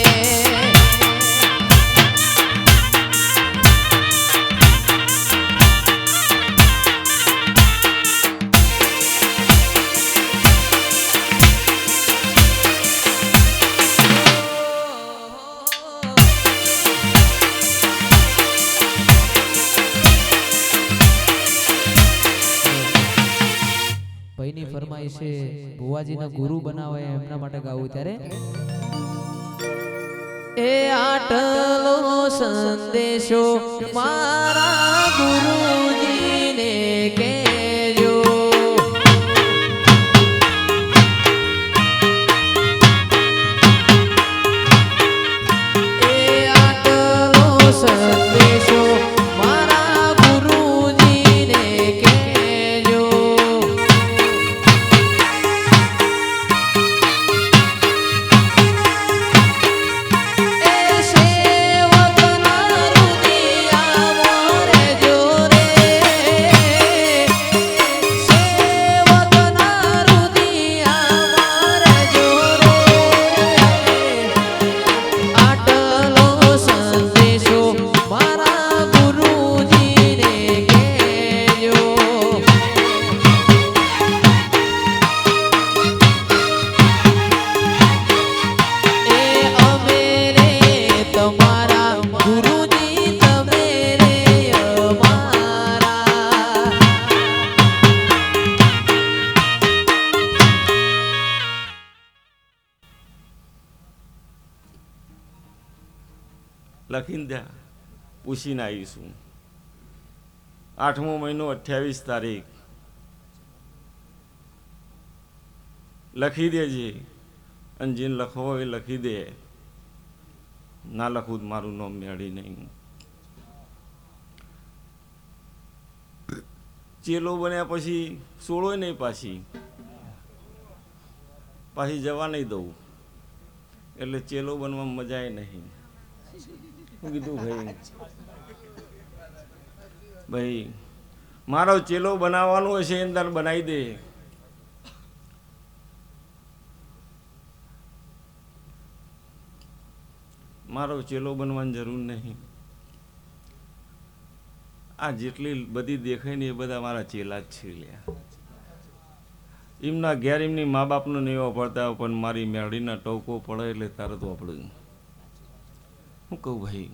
A: ફરમાઈશ છે ભુવાજીને ગુરુ બનાવે એમના માટે ગાવું ત્યારે એ આટલો સંદેશો મારા ગુરુજીને કેજો એ આટલો સંદેશો મારા ગુરુજીને કેજો
C: લખીને ત્યાં પૂછીને આવીશું 8મો મહિનો 28 તારીખ લખી દેજે અને જેને લખવો હોય એ લખી દે ના લખું મારું નામ મેળી નહીં ચેલો બન્યા પછી સોળોય નહીં પાછી જવા નહીં દઉં એટલે ચેલો બનવામાં મજાય નહીં શું કીધું ભાઈ મારો ચેલો બનાવવાનો હશે અંદર બનાવી દે મારો ચેલો બનવાની જરૂર નહીં આ જેટલી બધી દેખાય ને એ બધા મારા ચેલા જ છે લ્યા એમના ઘેર એમની મા બાપનો નહીં વાપરતા પણ મારી મેળીના ટોકો પડે એટલે તરત વાપરું હું કહું ભાઈ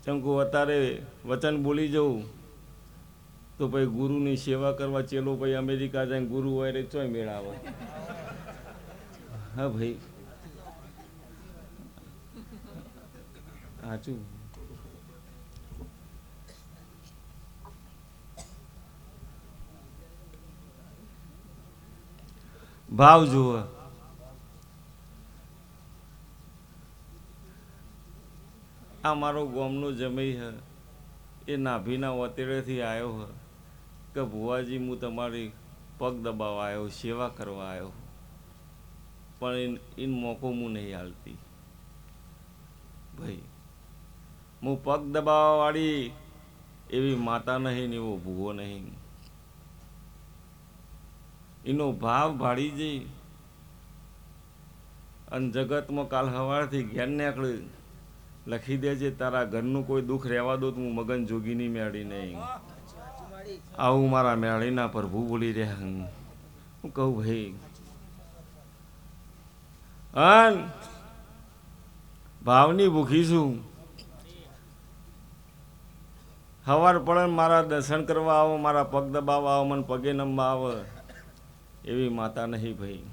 C: ચંકુ અત્યારે વચન બોલી જવું તો ભાઈ ગુરુની સેવા કરવા ચેલો ભાઈ અમેરિકા જાય ગુરુ હોય રે ચોય મેળ આવે હા ભાઈ સાચું ભાવ જુઓ આ મારો ગામનો જમાઈ હ એ નાભીના વતેડેથી આવ્યો હ કે ભુવાજી હું તમારી પગ દબાવવા આવ્યો સેવા કરવા આવ્યો પણ એને મોકો હું નહીં હાલતી ભાઈ હું પગ દબાવવાવાળી એવી માતા નહીં ને એવો ભૂવો નહીં એનો ભાવ ભાળી જઈ અને જગતમાં કાલ સવારથી જ્ઞાન નીકળે લખી દેજે તારા ઘરનું કોઈ દુઃખ રહેવા દો તો હું મગન જોગીની મેળી નહીં આવું મારા મેળીના પ્રભુ બોલી રહ્યા હું કહું ભાઈ અન ભાવની ભૂખી છું સવાર પડે મારા દર્શન કરવા આવો મારા પગ દબાવવા આવો મને પગે નમવા આવે એવી માતા નહીં ભાઈ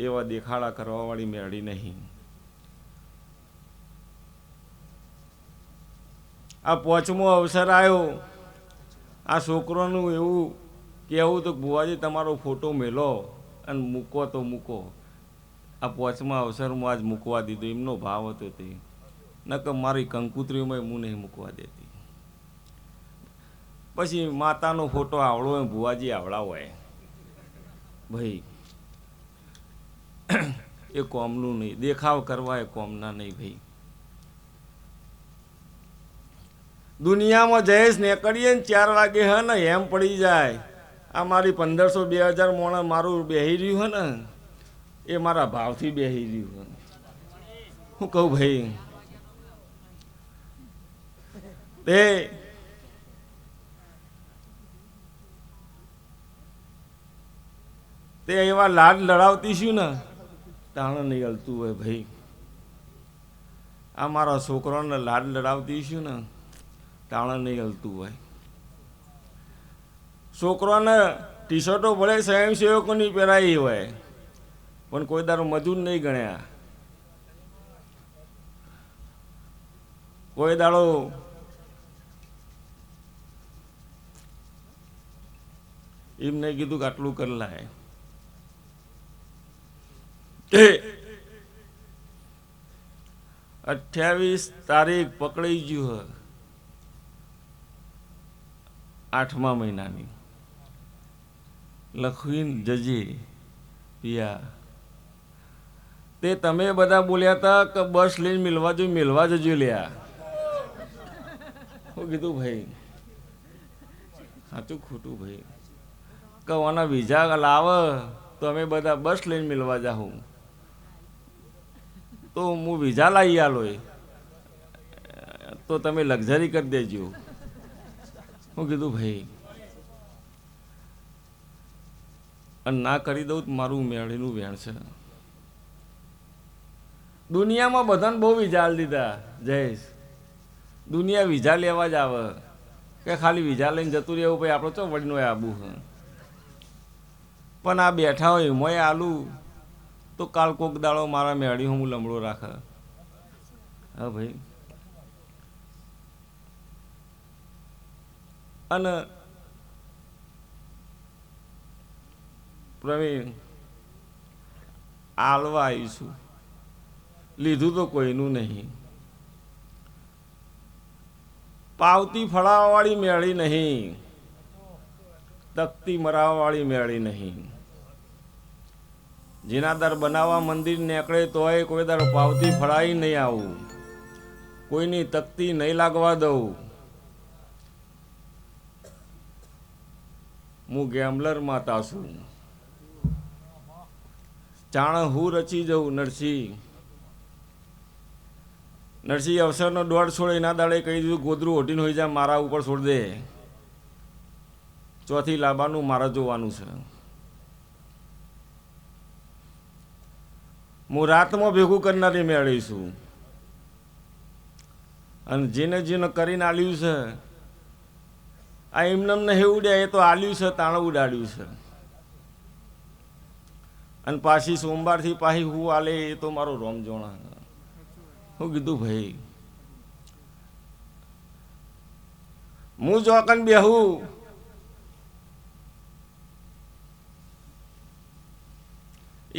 C: એવા દેખાડા કરવાવાળી મેળી નહીં આ 5મો અવસર આવ્યો આ છોકરોનું એવું કહેવું તો ભુવાજી તમારો ફોટો મેલો અને મૂકો તો મૂકો આ 5મા અવસરમાં આજ મૂકવા દીધો એમનો ભાવ હતો તે નકર મારી કંકુતરીમાં હું નહીં મૂકવા દેતી પછી માતાનો ફોટો આવડો હોય ભુવાજી આવડા હોય ભાઈ એ કોમનું નહીં દેખાવ કરવા એ કોમના નહીં ભાઈ દુનિયામાં જયેશ નીકળીએ ને 4 વાગે હે ને એમ પડી જાય આ મારી 1500-2000 મોણા મારું બેહી રહ્યું હે ને એ મારા ભાવથી બેહી રહ્યું હું કહું ભાઈ તે એવા લાડ લડાવતી છું ને તાણ નહીં હલતું હોય ભાઈ આ મારા છોકરાને લાડ લડાવતી છું ને તાણ નહીં હલતું હોય છોકરાને ટી શર્ટો ભલે સ્વયંસેવકોની પહેરાઈ હોય પણ કોઈ દારો મજૂર નહીં ગણ્યા, કોઈ દાડો એમ નહીં કીધું કે આટલું કરી લાય. 28 તારીખ પકડાઈ ગયું હ 8મા મહિનાની. લખવીને જજે પિયા તે તમે બધા બોલ્યા હતા કે બસ લઈને મિલવા જજો લ્યા. હું કીધું ભાઈ સાચું ખોટું ભાઈ કે આના વિઝા લાવે તો અમે બધા બસ લઈને મિલવા જાઉં તો હું વિઝા લાવી આલો તો તમે લક્ઝરી કરી દેજો. હું કીધું ભાઈ અને ના કરી દઉં તો મારું મેળીનું વેણ છે. દુનિયામાં બધાને બહુ વિઝા આલી દીધા જયેશ. દુનિયા વિઝા લેવા જ આવે કે ખાલી વિઝા લઈને જતું રહેવું ભાઈ આપણે તો વડીનો આબુ હ. પણ આ બેઠા હોય મોય આલું તો કાલ કોક દાડો મારા મેળી હું લમડો રાખે. હા ભાઈ અને પ્રવીણ આલવા આવીશું, લીધું તો કોઈનું નહીં. પાવતી ફળાવવાવાળી મેળી નહીં, તકતી મરાવવાળી મેળી નહીં. જેના દર બનાવવા મંદિર નીકળે તોય કોઈ દર પાવતી ફળાવી નહીં આવું, કોઈની તકતી નહીં લાગવા દઉં. હું ગેમ્બલર માતા છું, ચાણ હું રચી જઉં. નરસિંહ અવસરનો દોડ છોડે એના દાડે કહી દીધું ગોદરું ઓઢીને હોઈ જાય મારા ઉપર છોડ દે, ચોથી લાબાનું મારે જોવાનું છે. હું રાતમાં ભેગું કરનારી મેળવીશું અને જેને કરીને આલ્યું છે આ એમને નહીં ઉડ્યા, એ તો આલ્યું છે તાણ ઉડાડ્યું છે. અને પાછી સોમવારથી પાછી હું આલે એ તો મારો રોમજોણા. હું કીધું ભાઈ હું જોકન બેહું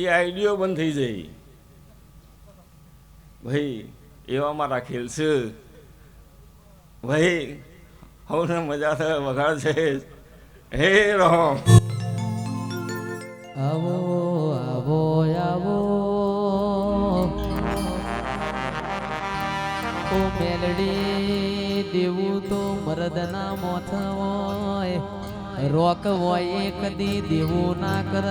C: એ આઈડિયો બંધ થઈ જાય ભાઈ. એવા મારા ખેલ છે ભાઈ. હવે મજા થાય વગાડ છે. હે રહો
A: આવો આવો આવો ઓ મેલડી, દેવું તો મરદના મોથ હોય, રોક હોય એ કદી દેવું ના કર.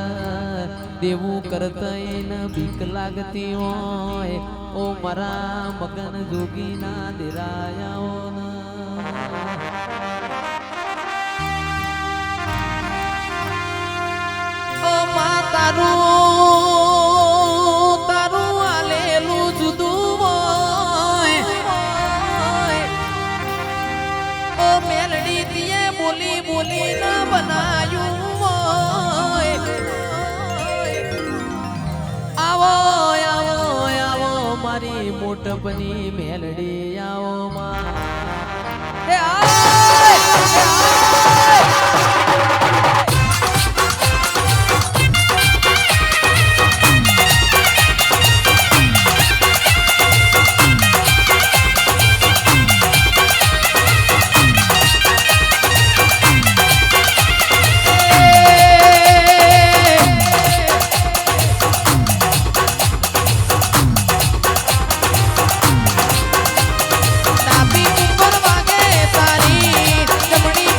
A: દેવું કરતા એને બીક લાગતી હોય. ઓ મારા મગન જોગીના દેરાયાઓ તારું આલેલું જુદું હોય. ઓ મેલડી તીએ બોલી ના બનાયું હોય. આવો આવો આવો મારી મોટપની મેલડી આવો માં. ડાબી ઉપર વાગે તારી જમણી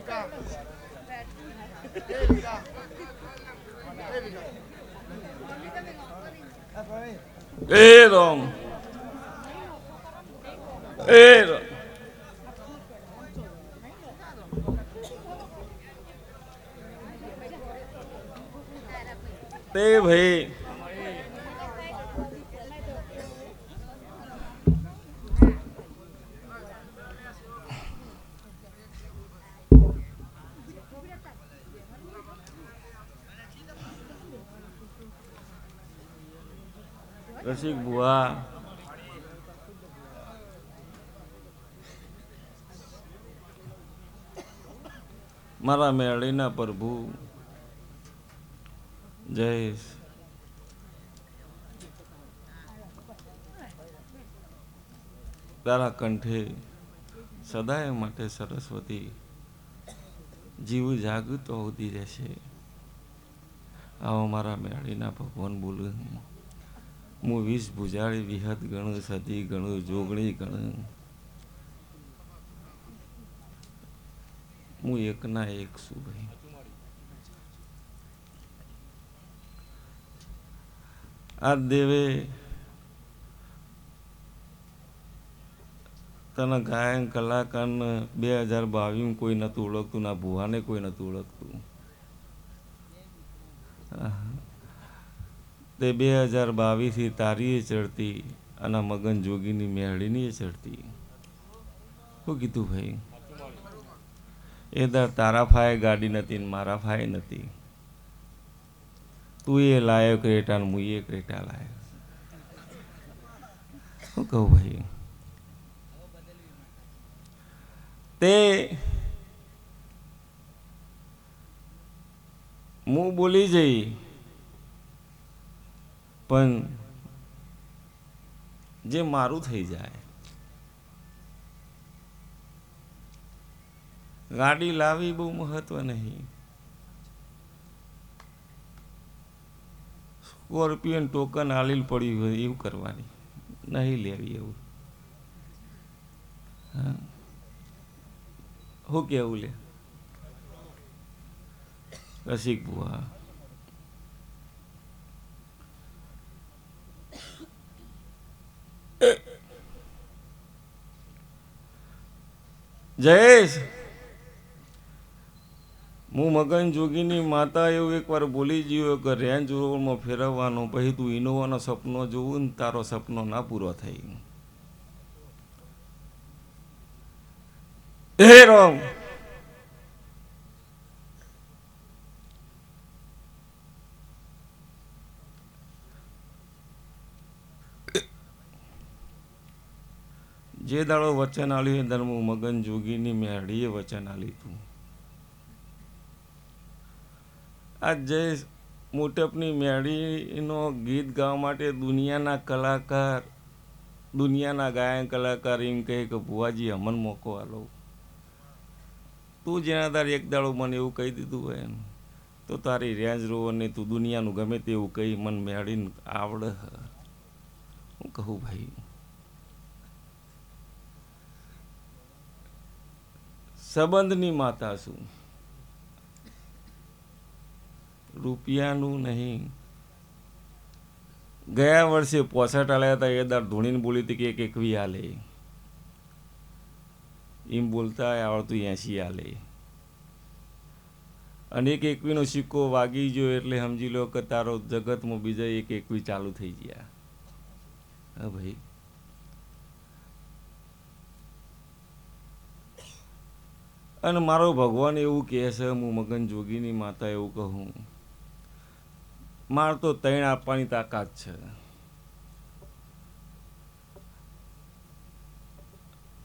C: એ રોમ એ રોમ. તે ભાઈ રસિક બુઆ મારા મેળીના પ્રભુ જયેશ તારા કંઠે સદાય માટે સરસ્વતી જીવ જાગૃત હોતી રહેશે. આવો મારા મેળીના ભગવાન બોલું હું 20 ભુજાળી વિહત ગણું સતી ગણું જોગણી ગણું હું એકના એક છું ભાઈ. આ દેવે તને ગાયન કલાકારને 2022 કોઈ નતું ઓળખતું, ના ભુવાને કોઈ નતું ઓળખતું. તે 2022 તારી ચડતી અને મગન જોગીની મેળીની ચડતી. શું કીધું ભાઈ? એ દર તારા ફાય ગાડી નથી ને મારા ફાય નથી. તું એ લાયો ક્રેટા ને હું એ ક્રેટા લાયો. શું કહું ભાઈ? તે હું બોલી જઈ પણ જે મારું થઈ જાય. ગાડી લાવી બહુ મહત્વ નહીં. સ્કોર્પિયન ટોકન આલીલ પડ્યું હોય એવું કરવાની, નહીં લેવી એવું. હા, શું કેવું લે રસિક બુઆ? જયેશ, હું મગન જોગીની માતા એવું એકવાર બોલી ગયો કે રેન્જ રોવરમાં ફેરવવાનો, પછી તું ઇનોવાનો સપનો જોવું ને તારો સપનો ના પૂરો થઈ. હે રામ, જે દાડો વચન આલ્યું એ ધર્મ મગન જોગીની મેળીએ વચન આલ્યું તું. આજ જય મોટપની મેળીનો ગીત ગાવા માટે દુનિયાના કલાકાર, દુનિયાના ગાયન કલાકાર એમ કહે કે ભુવાજી અમન મોકો આલો. તું જેના તાર એક દાડો મને એવું કહી દીધું હોય ને તો તારી રેન્જ રોવરને તું દુનિયાનું ગમે તેવું કહી મને મેળીને આવડે. હું કહું ભાઈ, સંબંધની માતા છું, રૂપિયાનું નહીં. ગયા વર્ષે 65 આલ્યા હતા, એ દાર ધોણીને બોલી હતી કે 21 આલે. એમ બોલતા આવડતું 80 આલે. અને 21નો સિક્કો વાગી ગયો એટલે સમજી લો કે તારો જગતમાં બીજા 21 ચાલુ થઈ ગયા. હા ભાઈ, અને મારો ભગવાન એવું કહે છે, હું મગન જોગીની માતા એવું કહું, માર તો 3 આપવાની તાકાત છે.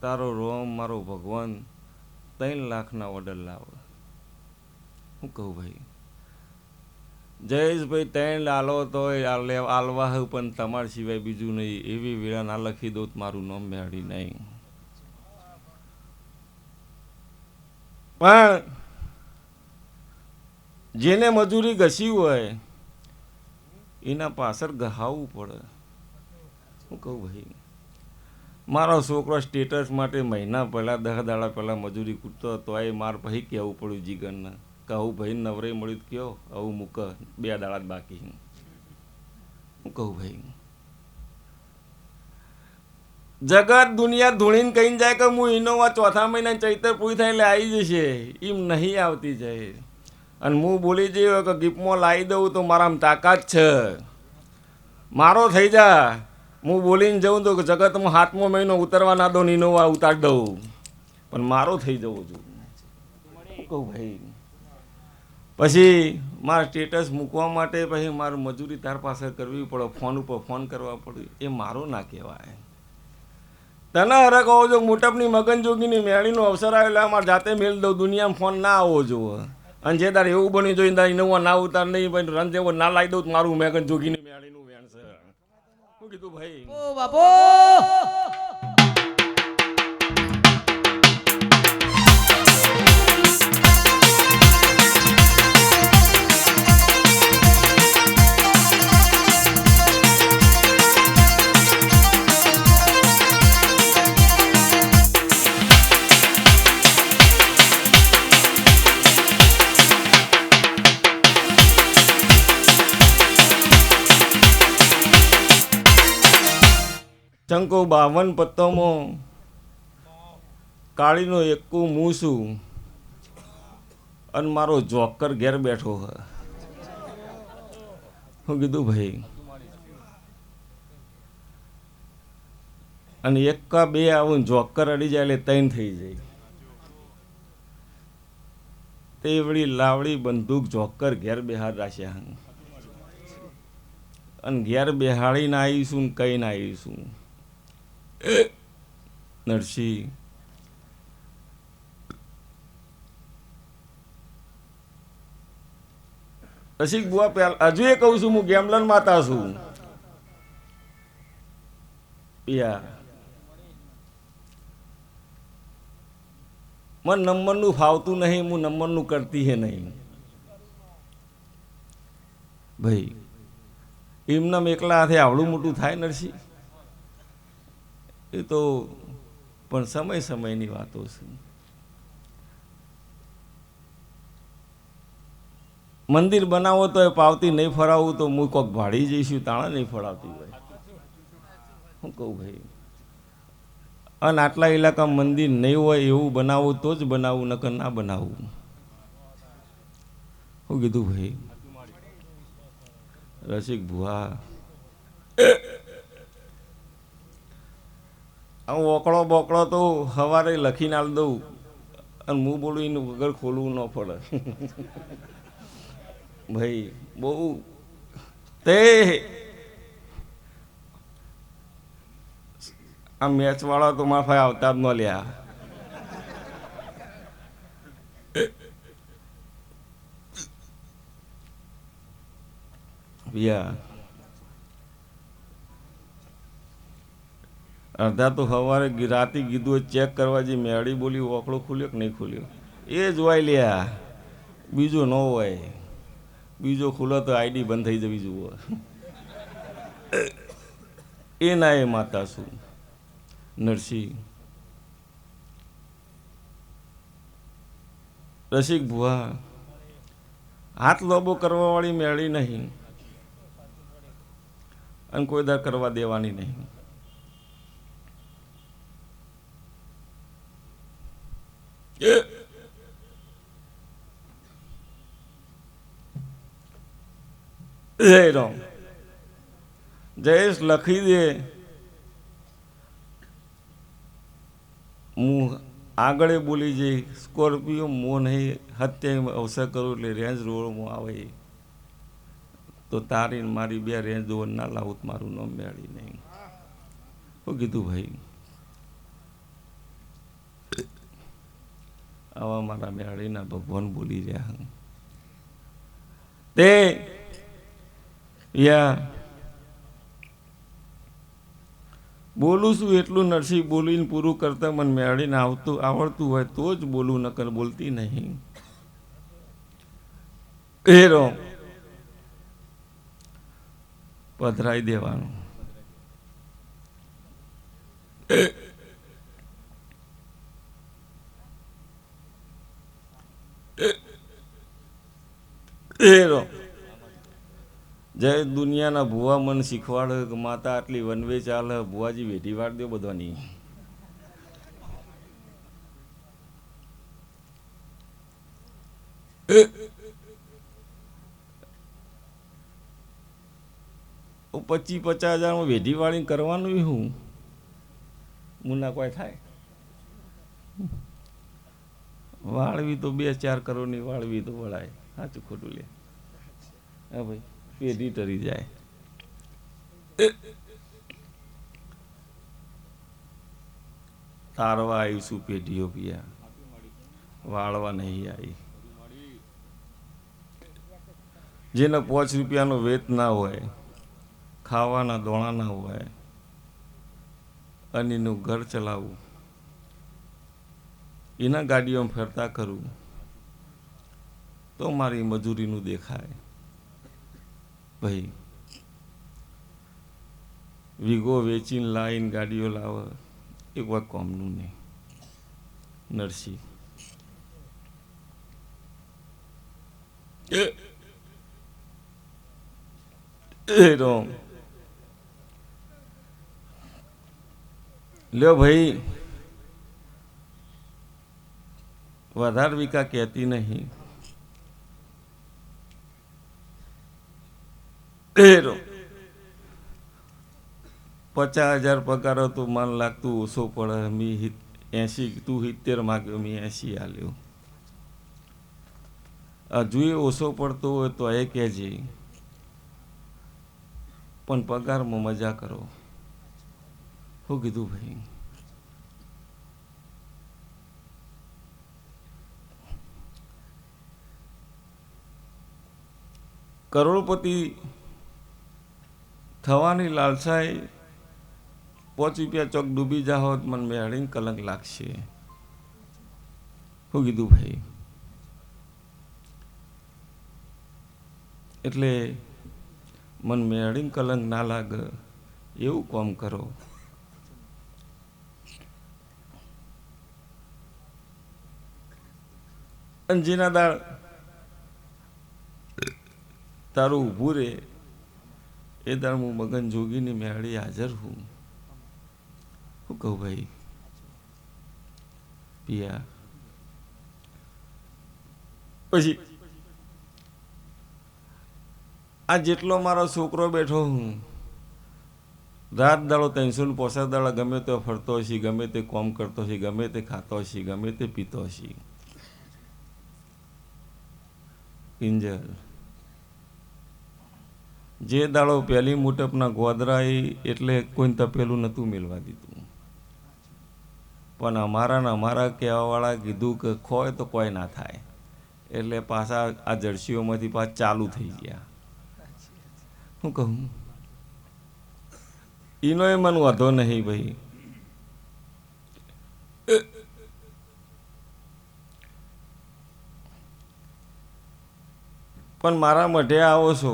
C: તારો રોમ મારો ભગવાન 3 લાખના ઓર્ડર લાવે. શું કહું ભાઈ? જયેશભાઈ 3 લાલો તો આલવા પણ તમારા સિવાય બીજું નહીં. એવી વેળા ના લખી દો મારું નામ મેળી નહીં. પણ જેને મજૂરી ઘસી હોય એના પાછળ ગહાવવું પડે. શું કહું ભાઈ? મારો છોકરો સ્ટેટસ માટે મહિના પહેલાં 10 દાડા પહેલાં મજૂરી કૂટતો હતો એ માર પછી કહેવું પડ્યું જીગરને કહું ભાઈ નવરે મળ્યું તો કયો આવું મૂક 2 દાડા જ બાકી હું કહું ભાઈ જગત દુનિયા ધૂણીને કહીને જાય કે હું ઇનોવા ચોથા મહિના ચૈતર પૂરી થાય એટલે આવી જશે એમ નહીં આવતી જાય અને હું બોલી જઈએ કે ગિફ્ટમાં લાવી દઉં તો મારામાં તાકાત છે મારો થઈ જા હું બોલીને જઉં તો કે જગતમાં 7મો મહિનો ઉતરવા ના દઉં ઇનોવા ઉતાર દઉં પણ મારો થઈ જવું જોઈએ કહું ભાઈ પછી મારા સ્ટેટસ મૂકવા માટે પછી મારે મજૂરી તાર પાસે કરવી પડે ફોન ઉપર ફોન કરવા પડે એ મારો ના કહેવાય તને અરે કહો છો મોટપની મગનજોગીની મેળીનો અવસર આવ્યો એટલે મારે જાતે મેળ દઉં દુનિયામાં ફોન ના આવવો જોવે અને જે તારે એવું બન્યું જોઈએ તારે ઇનોવા ના ઉતાર નહીં ભાઈ રન જેવો ના લાવી દઉં મારું મગનજોગીની મેળીનું વેણ છે શું કીધું ભાઈ
A: ઓ બાપો
C: ચંકો 52 પત્તોમાં કાળીનો એકું મૂસું અને મારો જોકર ઘેર બેઠો હ હું કીધું ભાઈ અને 1 કા 2 આવું જોકર અડી જાય એટલે 3 થઈ જાય તે વળી લાવડી બંદૂક જોકર ઘેર બેહાડ રાખ્યા અને ઘેર બેહાડીને આવીશું ને કહીને આવીશું નરસિંહ રસિક બુઆ પહેલા હજુ એ કહું છું હું ગેમલન માતા છું યા મને નંબરનું ફાવતું નહીં હું નંબરનું કરતી હે નહીં ભાઈ એમનામ એકલા હાથે આવડું મોટું થાય નરસિંહ એ તો પણ સમય સમયની વાતો છે મંદિર બનાવો તો એ પાવતી નહીં ફરાવું તો હું કોક ભાડી જઈશું તાણા નહીં ફરાવતી હોય હું કહું ભાઈ અને આટલા ઇલાકામાં મંદિર નહીં હોય એવું બનાવું તો જ બનાવું નકર ના બનાવું હું કીધું ભાઈ રસિક ભુવા હું ઓકળો બોકળો તો સવારે લખીને આલ દઉં અને હું બોલું એનું વગર ખોલવું ન પડે ભાઈ બહુ તે આ મેચવાળા તો મારા ભાઈ આવતા જ ન લ્યા અડધા તો સવારે રાતે કીધું ચેક કરવા જે મેળી બોલી ઓકળો ખુલ્યો કે નહીં ખુલ્યો એ જોવાય લ્યા બીજો ન હોય બીજો ખુલ્લો તો આઈડી બંધ થઈ જવી જુઓ એ ના એ માતા છું નરસિંહ રસિક ભુવા હાથ લોબો કરવા વાળી મેળી નહીં અને કોઈ દર કરવા દેવાની નહીં જય રામ જયેશ લખી દે હું આગળ બોલી જઈ સ્કોર્પિયો મો નહીં હત્યા અવસર કરું એટલે રેન્જ રોડમાં આવે તો તારી મારી 2 રેન્જ રોવર ના લાવું મારું નામ મેળી નહીં શું કીધું ભાઈ આવા મારા મેળીના ભગવાન બોલી રહ્યા તે યા બોલું છું એટલું નરસિંહ બોલીને પૂરું કરતા મને મેળીને આવડતું હોય તો જ બોલું નકર બોલતી નહીં હેરો પધરાઈ દેવાનું જય દુનિયાના ભુવા મને શીખવાડે કે માતા આટલી વનવે ચાલે, ભુવાજી વેઢી વાળ દો બધાની. ઓ 25,000-50,000 વેઢી વાળી કરવાનું હું મુના કોઈ થાય? વાળવી તો 2-4 કરોડની વાળવી તો વળાય. સાચું ખોટું લે? હા ભાઈ, પેઢી ટરી જાય. તારવા આવીશું પેઢીઓ પિયા, વાળવા નહીં આવી. જેને 5 રૂપિયાનો વેત ના હોય, ખાવાના દોણા ના હોય, અને એનું ઘર ચલાવવું, એના ગાડીઓમાં ફરતા કરું તો મારી મજૂરીનું દેખાય. ભાઈ વીઘો વેચીને લાવીને ગાડીઓ લાવે એ કોઈ કોમનું નહીં. નરસિંહ રોંગ લ્યો ભાઈ, વધારે વિકા કહેતી નહીં. 50,000 પગાર હતો, મન લાગતું ઓછો પડે. મી 80, તું 70 માગ્યો, મી 80 આલ્યો. હજુ એ ઓછો પડતો હોય તો એ કહેજે, પણ પગારમાં મજા કરો. શું કીધું ભાઈ? કરોડપતિ થવાની લાલસાએ 5 રૂપિયા ચોક ડૂબી જાઓ મને મેળીને કલંક લાગશે. શું કીધું ભાઈ? એટલે મન મેળીને કલંક ના લાગે એવું કામ કરો. અને જેના દાળ તારું ઊભું રે એ દાળ હું મગન જોગીની મેળી હાજર હું. શું કહું ભાઈ? પિયા પછી આ જેટલો મારો છોકરો બેઠો હું, રાત દાડો 365 દાડા ગમે તે ફરતો હશે, ગમે તે કોમ કરતો હશે, ગમે તે ખાતો હશે, ગમે તે પીતો હશે. કિંજલ જે દાડો પહેલી મુટપના ગોદરા એટલે કોઈને તપેલું નહોતું મેળવા દીધું, પણ અમારા કહેવાવાળા કીધું કે ખોય તો કોઈ ના થાય, એટલે પાછા આ જર્સીઓમાંથી પાછા ચાલુ થઈ ગયા. શું કહું? એનો એ મને વાંધો નહીં ભાઈ. પણ મારા મઢે આવો છો,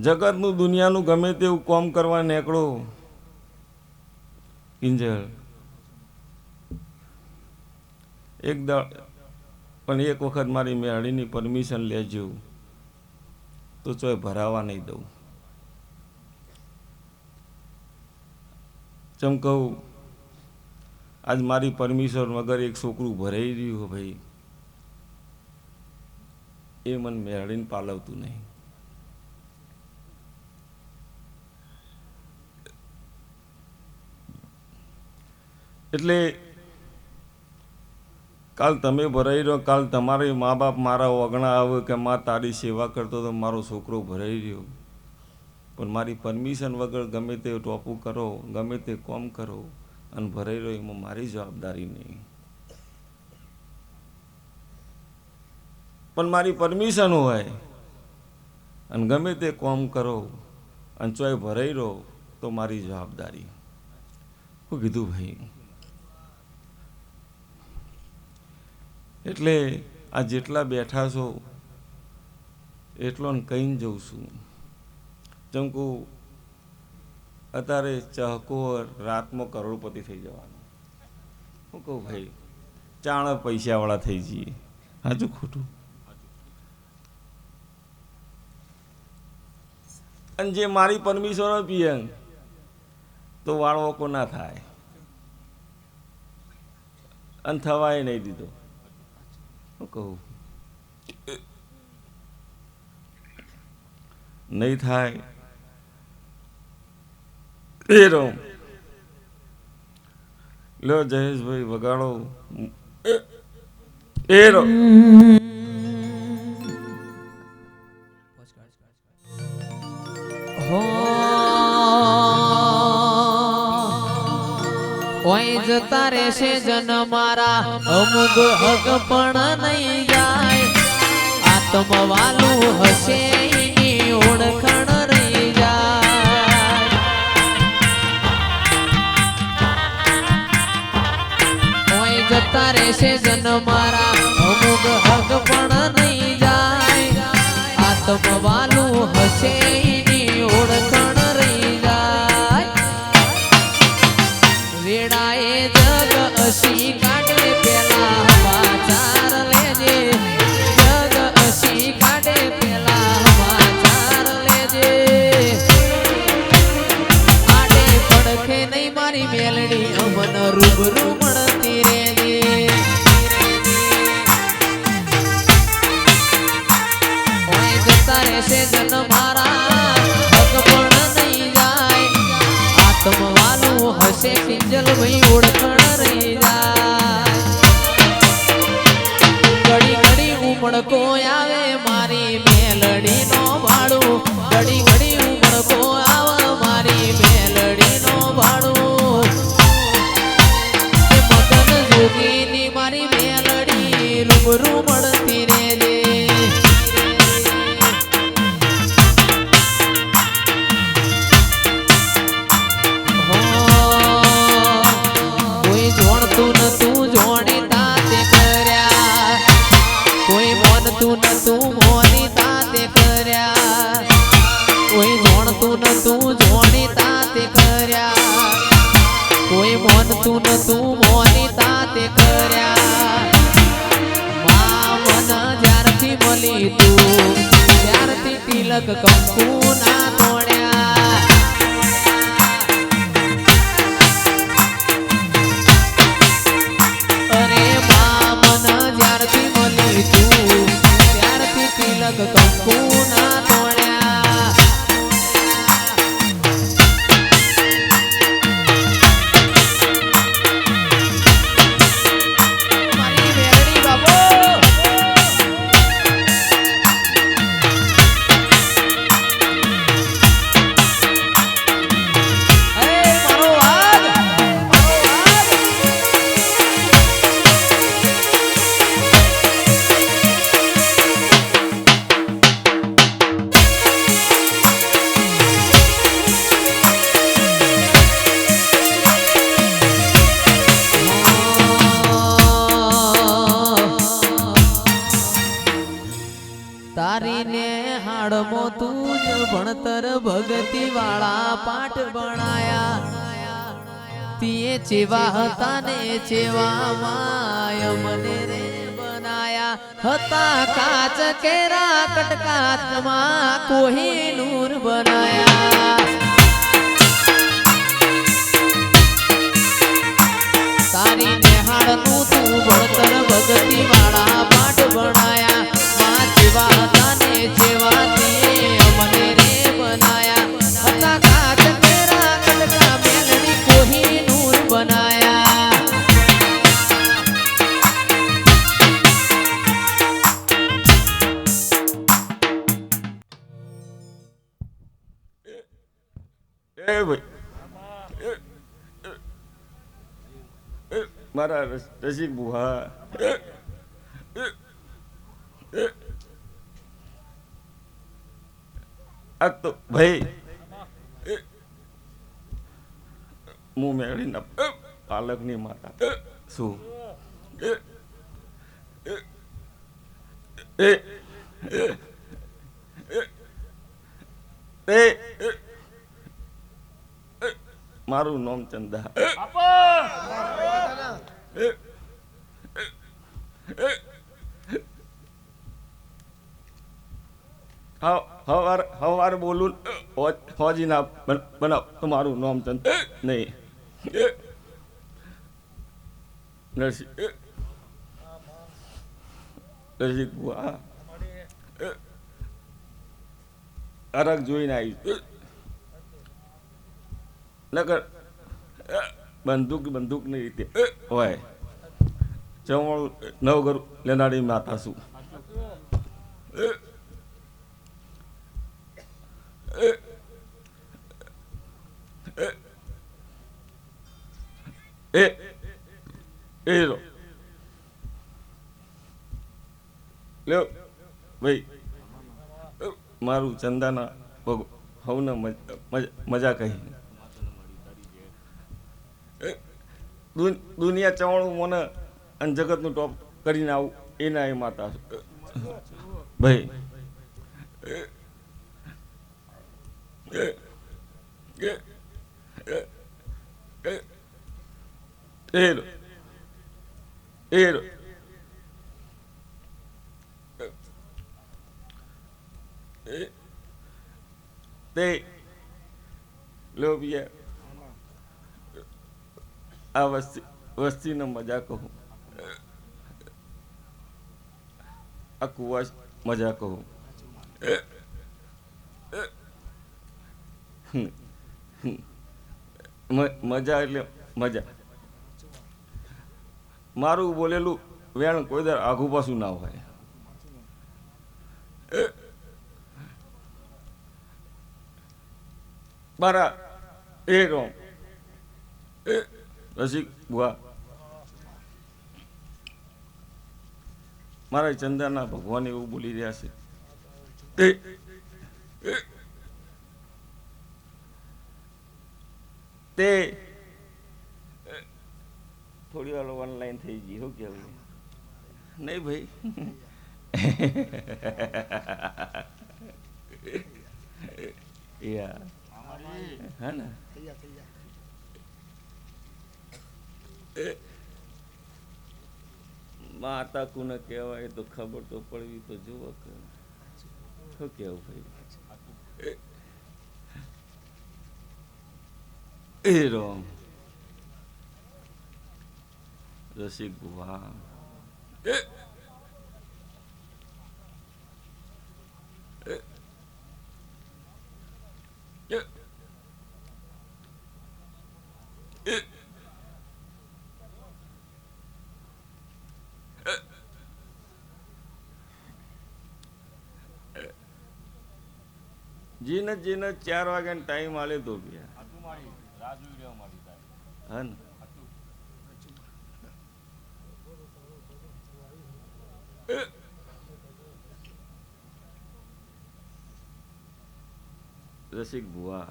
C: જગતનું દુનિયાનું ગમે તેવું કોમ કરવા નીકળો. કિંજલ પણ એક વખત મારી મેળીની પરમિશન લેજો તો ચોય ભરાવા નહીં દઉં. ચમ કહું, આજ મારી પરમિશન વગર એક છોકરું ભરાઈ રહ્યું ભાઈ, એ મને મેળીને પાલવતું નહીં. એટલે કાલ તમે ભરાઈ રહ્યો, કાલ તમારે મા બાપ મારા ઓગણા આવે કે માં તારી સેવા કરતો તો મારો છોકરો ભરાઈ રહ્યો, પણ મારી પરમિશન વગર ગમે તે ટોપું કરો, ગમે તે કોમ કરો અને ભરાઈ રહ્યો, એમાં મારી જવાબદારી નહીં. પણ મારી પરમિશન હોય અને ગમે તે કોમ કરો અને ચોય ભરાઈ રહો તો મારી જવાબદારી. શું કીધું ભાઈ? એટલે આ જેટલા બેઠા છો એટલો કહીને જઉં છું. ચમકું અત્યારે ચહકોર રાતમાં કરોડપતિ થઈ જવાનું. હું કહું ભાઈ, ચાણ પૈસાવાળા થઈ જઈએ. હાજુ ખોટું? અને જે મારી પરમિશન પીએ તો વાળવો ના થાય, અને થવાય નહીં દીધો. હું કહું નહીં થાય એ રહું. લો જયેશભાઈ વગાડો એ રહો.
A: ઓય જતા રહેશે જન મારા અમુક હક પણ નહીં જાય. આત્મવાલું હશે એની ઓળખણ રહી જાય. ઓય જતા રહેશે જન મારા અમુક હક પણ નહીં જાય. આત્મવાલું હશે એની ઓળખણ રહી જાય. વેડાએ જગ અસી કાઢે પેલા સમાચાર લેજે. જગ અસી કાઢે પેલા સમાચાર લેજે. આડે પડખે નહીં મારી મેલડી અમન રૂબરૂ મળતી રેજે. ઓય જતા રહેશે જન મારા હક પણ નહીં જાય. આત્મવાલું હશે પિંજલ ભાઈ ઓળખણ રહી જાય. ઘડી ઘડી ઉમળકો આવે મારી મેલડી નો ભાડું. ઘડી ઘડી ઉમળકો આવે મારી મેલડી નો ભાડું. મગન જોગીની મારી મેલડી રૂબરૂ મળતી રેજે. કોઈ જોણતું નતું જોણી તાતે કર્યા. કોઈ મોનતું નતું મોની તાતે કર્યા. કોઈ જોણતું નતું જોણી તાતે કર્યા. કોઈ મોનતું નતું મોની તાતે કર્યા. મા મન જ્યારથી મળી તું ત્યારથી તિલક કંકુ ના તોડ્યા. અરે મા મન જ્યારથી મળી તું ત્યારથી તિલક કંકુ ના તોડ્યા. મારી મેરડી બાબો મારો વાઘ તારી ને હાડમો તું જ ભણતર ભગતી વાળા પાઠ ભણાયા. તીએ ચેવા હતા ને ચેવા માય મને રે બનાયા. હતા કાચ કેરા કટકાચમાં કોહિનૂર બનાયા. તારી નેહાળનું તું ભણતર ભગતી વાળા પાઠ ભણાયા. માં જેવા હતા ને જેવા તે મને રે બનાયા. હતા કાચ કેરા કટકા મેલડી કોહિનૂર બનાયા.
C: એ ભાઈ મારા રસિક બુહા આ તો ભાઈ હું મેળીના પાલકની માતા શું એ એ મારું નામ ચંદા. હવાર બોલું હોજી ના બનાવ તો મારું નામ ચંદ નહીં. નરસિંહ બુઆ અરગ જોઈને આવી નકર બંદૂક ની રીતે હોય ચવણ નવગર લેનારી માતા છું. એ લો લ્યો ભાઈ મારું ચંદાના હવને મજા કહી. દુનિયા ચવાણું મને અને જગતનું ટોપ કરીને આવું એના એ માતા ભાઈ. તે લો ભૈયા આ વસ્તીનો મજા કહું, આ કુવા મજા કહું. મજા એટલે મજા. મારું બોલેલું વેણ કોઈ દર આઘું પાછું ના હોય. મારા એ રોમ રસિક બુઆ મારા ચંદાના ભગવાન એવું બોલી રહ્યા છે. તે થોડી વાર ઓનલાઈન થઈ ગઈ. શું કેવું નહીં ભાઈ? યા હા ને માતા કોને કહેવાય તો ખબર તો પડવી તો જુઓ કે શું કેવું ભાઈ. એ રોમ રસિક બુઆ જીને 4 વાગ્યાનો ટાઈમ આલે તો હા ને રસિક બુઆ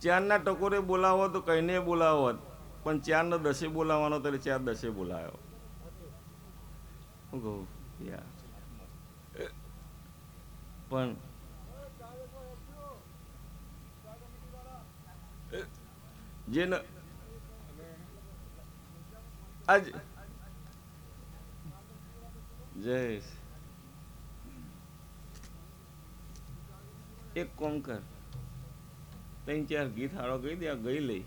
C: ચારના ટકોરે બોલાવો તો કઈને બોલાવો, પણ 4 ને 10 બોલાવવાનો તો 4 10 બોલાવ્યો. શું કહું પણ જેને આજ જયેશ એક કોમ કર, 3-4 ગીત હારો કહી દે, ગઈ લઈ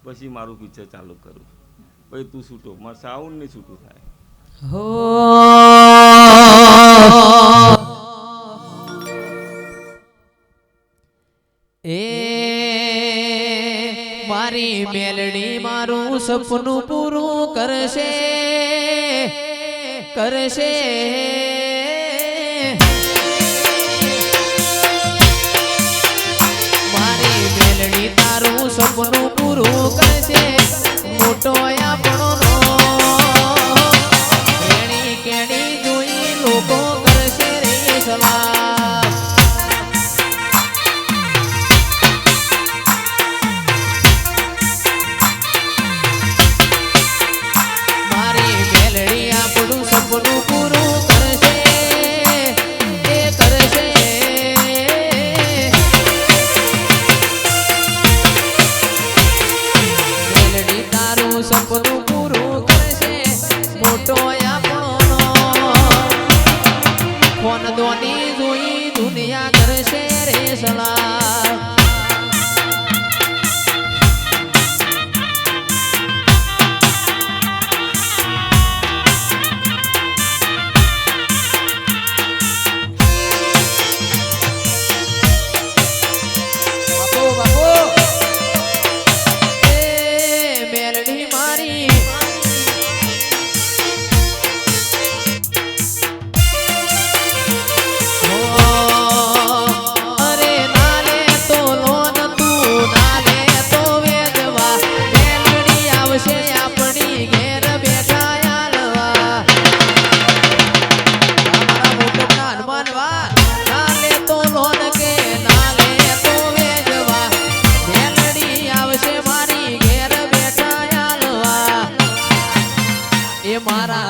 C: પછી મારું પિક્ચર ચાલુ કરું. પછી તું છૂટો, મારે સાઉન્ડ નહીં છૂટું થાય.
A: એ મારી મેલડી મારું સપનું પૂરું કરશે કરશે. મારી મેલડી તારું સપનું પૂરું કરશે. મોટો આપણો કેણી કેણી જોઈ લોકો કરશે રે સલામ. મારી મેલડી આપણું સપનું પૂરું કરશે એ કરશે. દોની જોઈ દુનિયા કરશે રે સલાહ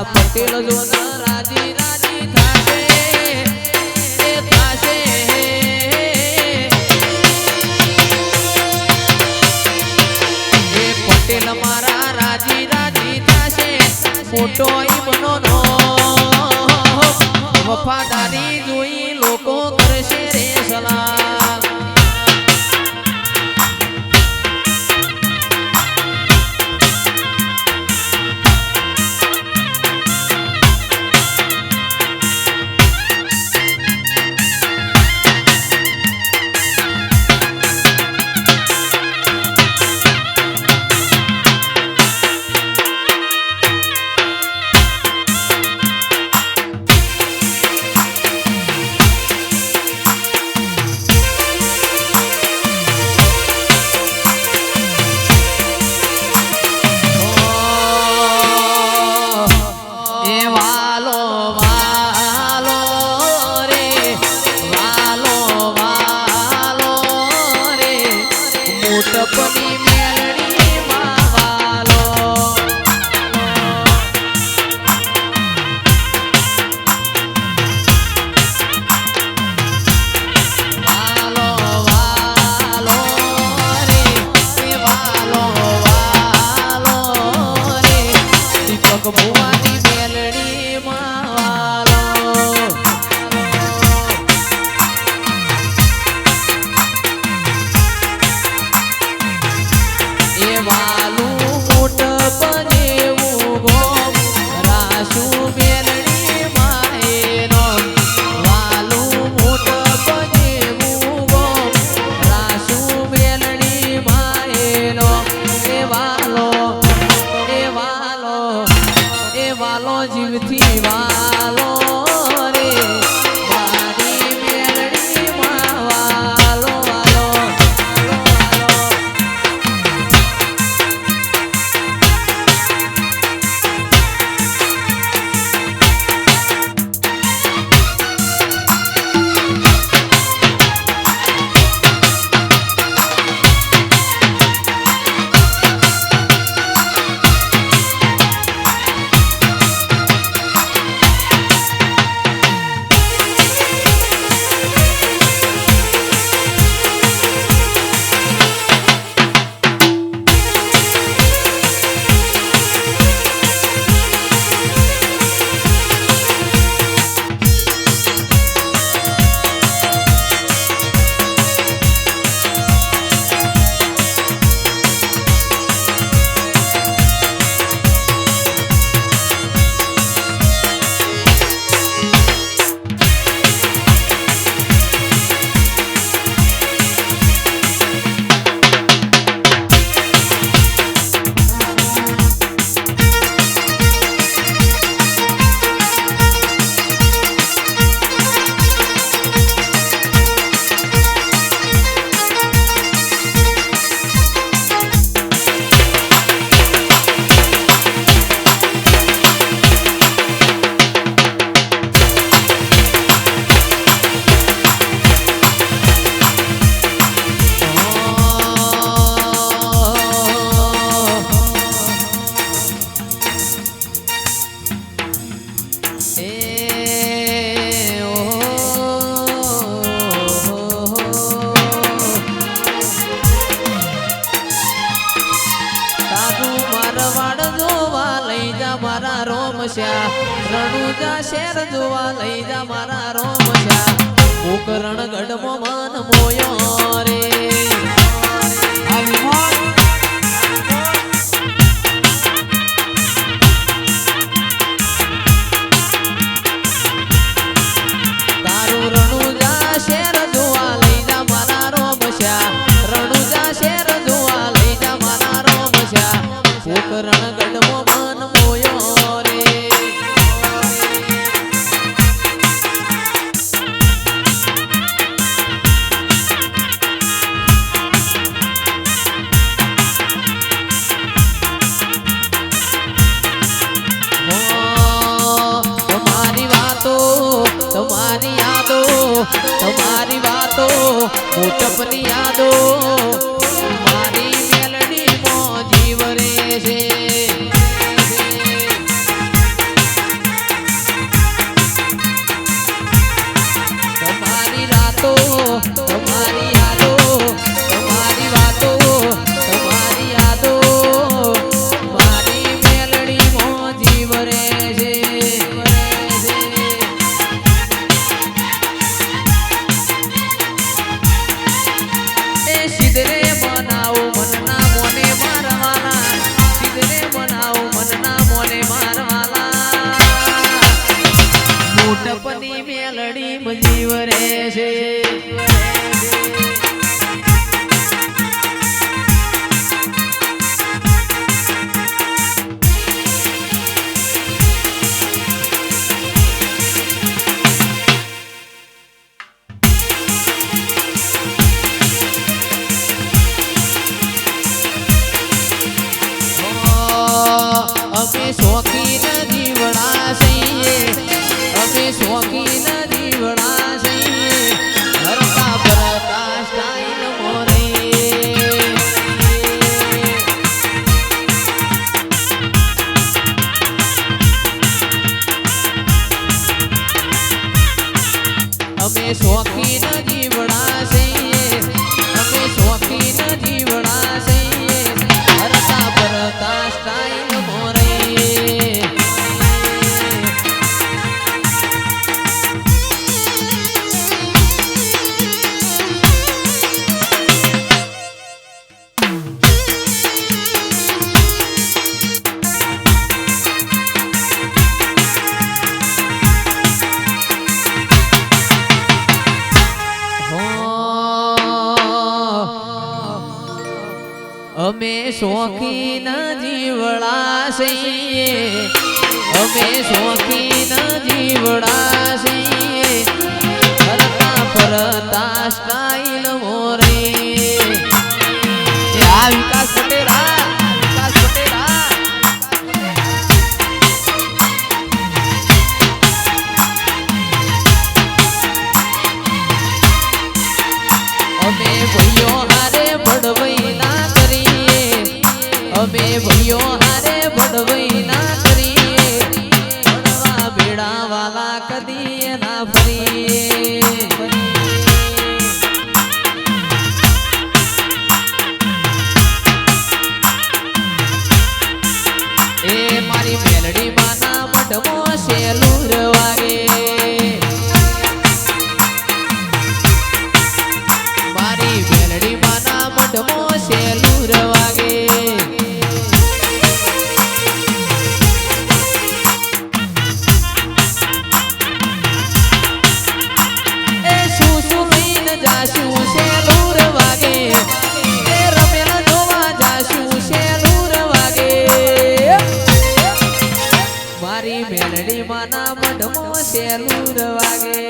A: પટેલ જો રાજી રાજી થાશે એ થાશે એ પટેલ મારા રાજી રાજી થાશે મોટો ઈમનો નો વફાદારી જોઈ લોકો કરશે રે સલાહ રણુજા શેર જોવા લઈ જા મારા રોમશા કોકરણ ગઢમાં મન મોયો રે તારું રણુજા શેર જોવા લઈ જા મારા રોમશા રણુજા શેર જોવા લઈ જા મારા રોમશા કોકરણ ગઢમાં મન મોયો રે તમારી વાતો મોટપની યાદો મારી મેલડી માં જીવ રે છે તમારી રાતો તમારી યાદો તમારી વાતો તમારી યાદો મારી મેલડી માં જીવ રે છે સિદ્ધરે બનાવો મનના મોને મારવાલા સિદ્ધરે બનાવો મનના મોને મારવાલા મોટપની મેલડી મજીવ રે છે અમે શોખીન દીવડા છીએ અમે શોખીન દીવડા છીએ હરતા ભરતા સ્ટાઈલ મોરે અમે શોખીન દીવડા છીએ અમે શોખીન દીવડા છીએ હરતા ભરતા સ્ટાઈલ મોરે અમે શોખીન જીવડા છીએ અમે શોખીન જીવડા છીએ ફરતા ફરતા સ્ટાઈલ મોરે આ વિકાસ પટેલા વિકાસ પટેલા અમે ભાઈઓ હારે બડવઈ ના અમે ભાઈઓ હારે બડવઈ ના કરીએ બડવા બેડા વાલા કદી ના ફરીએ એ મારી મેલડી માના મઢમાં શેલુર વાગે મારી મેલડી માના મઢમાં શેલુર વાગે જાશું શેલુર વાગે એ રમેલા જોવા જાશું શેલુર વાગે મારી મેલડી માના મઢમાં શેલુર વાગે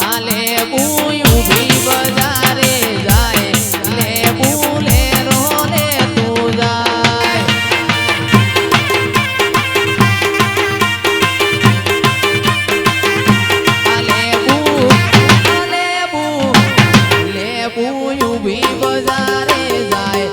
A: આલે બુયું ભી બજારે જાય લે બુલે રોલે તું જાય લેબુ ભી બજારે જાય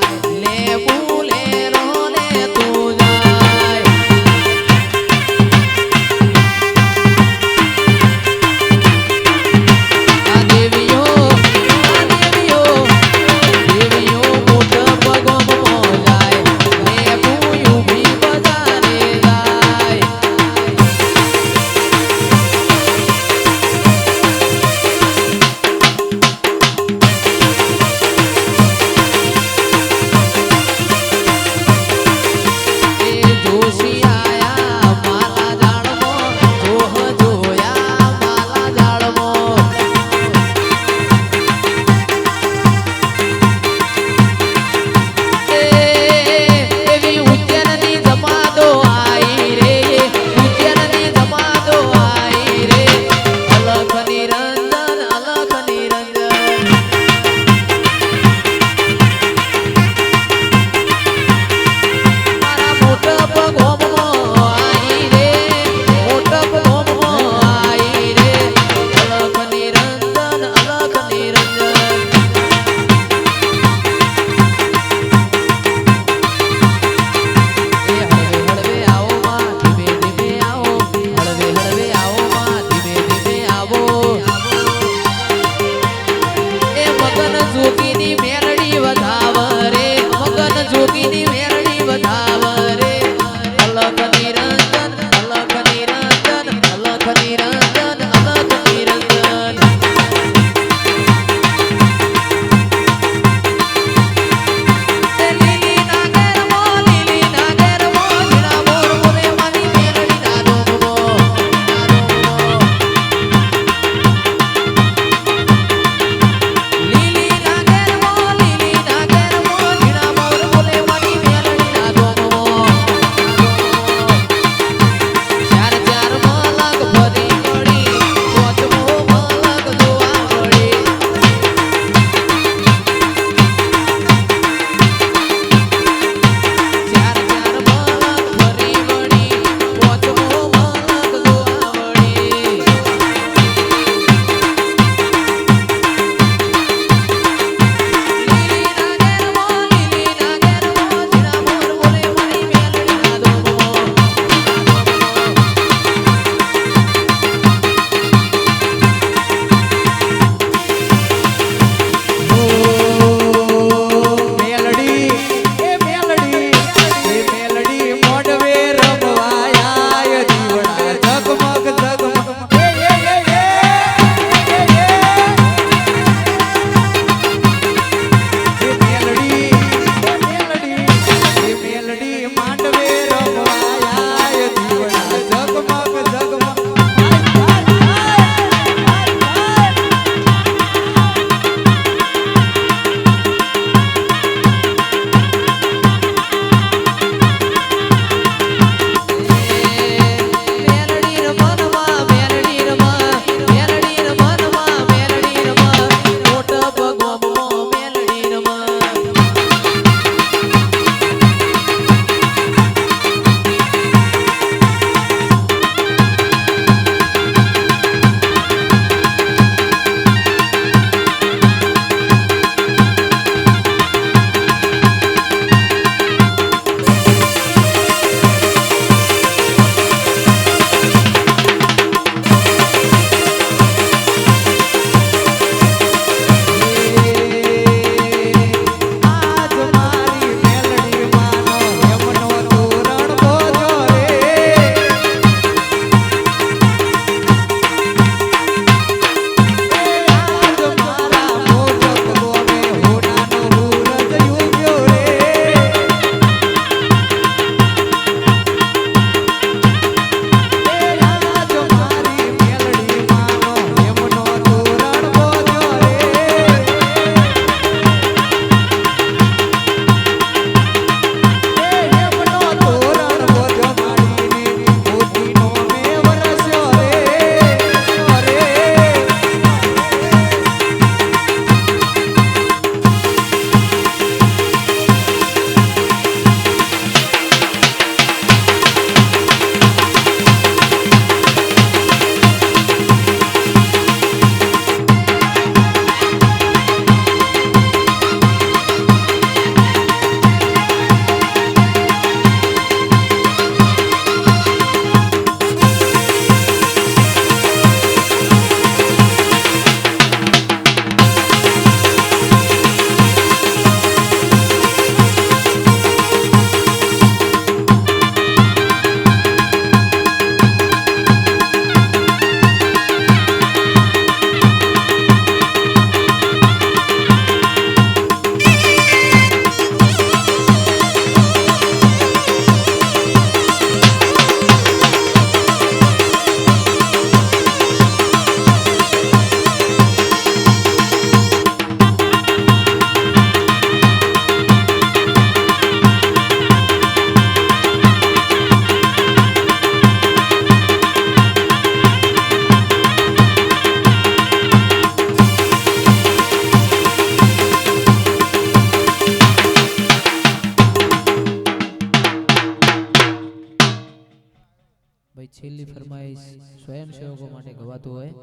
A: છેલ્લી ફરમાઈશ સ્વયંસેવકો માટે ગવાતું હોય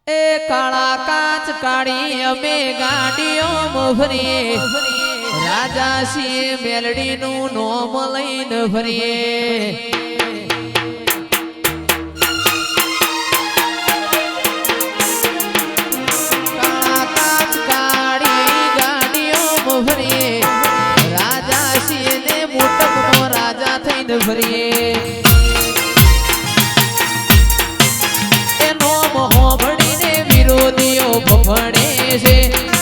A: એ કાળા કાચ કાળી અમે ગાડીઓ ફરીએ રાજા સિંહ મેલડી નું નોમ લઈને ફરીએ કાળા કાચ કાળી ગાડીઓ ફરીએ રાજા સિંહ ને મોટકમાં રાજા થઈને ફરીએ વિરોધીઓ ભફડે છે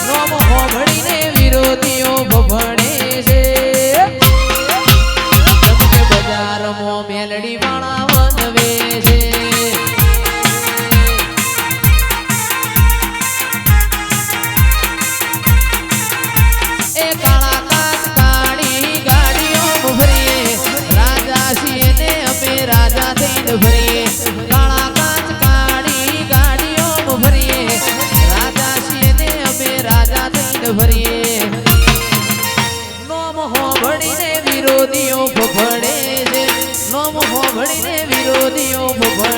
A: નોમ હોભળીને વિરોધીઓ ભફડે છે તમને બજારમાં મેલડી વાળા વનવે છે એ કાળા કાચ કાળી ગાડીઓ ફરીએ રાજા છીએ ને અમે રાજા થઈને ફરીએ કાળા કાચ કાળી ગાડીઓ ફરીએ રાજા છીએ ને અમે રાજા થઈને ફરીએ નોમ હોભળીને વિરોધીઓ ફફડે છે નોમ હોભળીને વિરોધીઓ ફફડે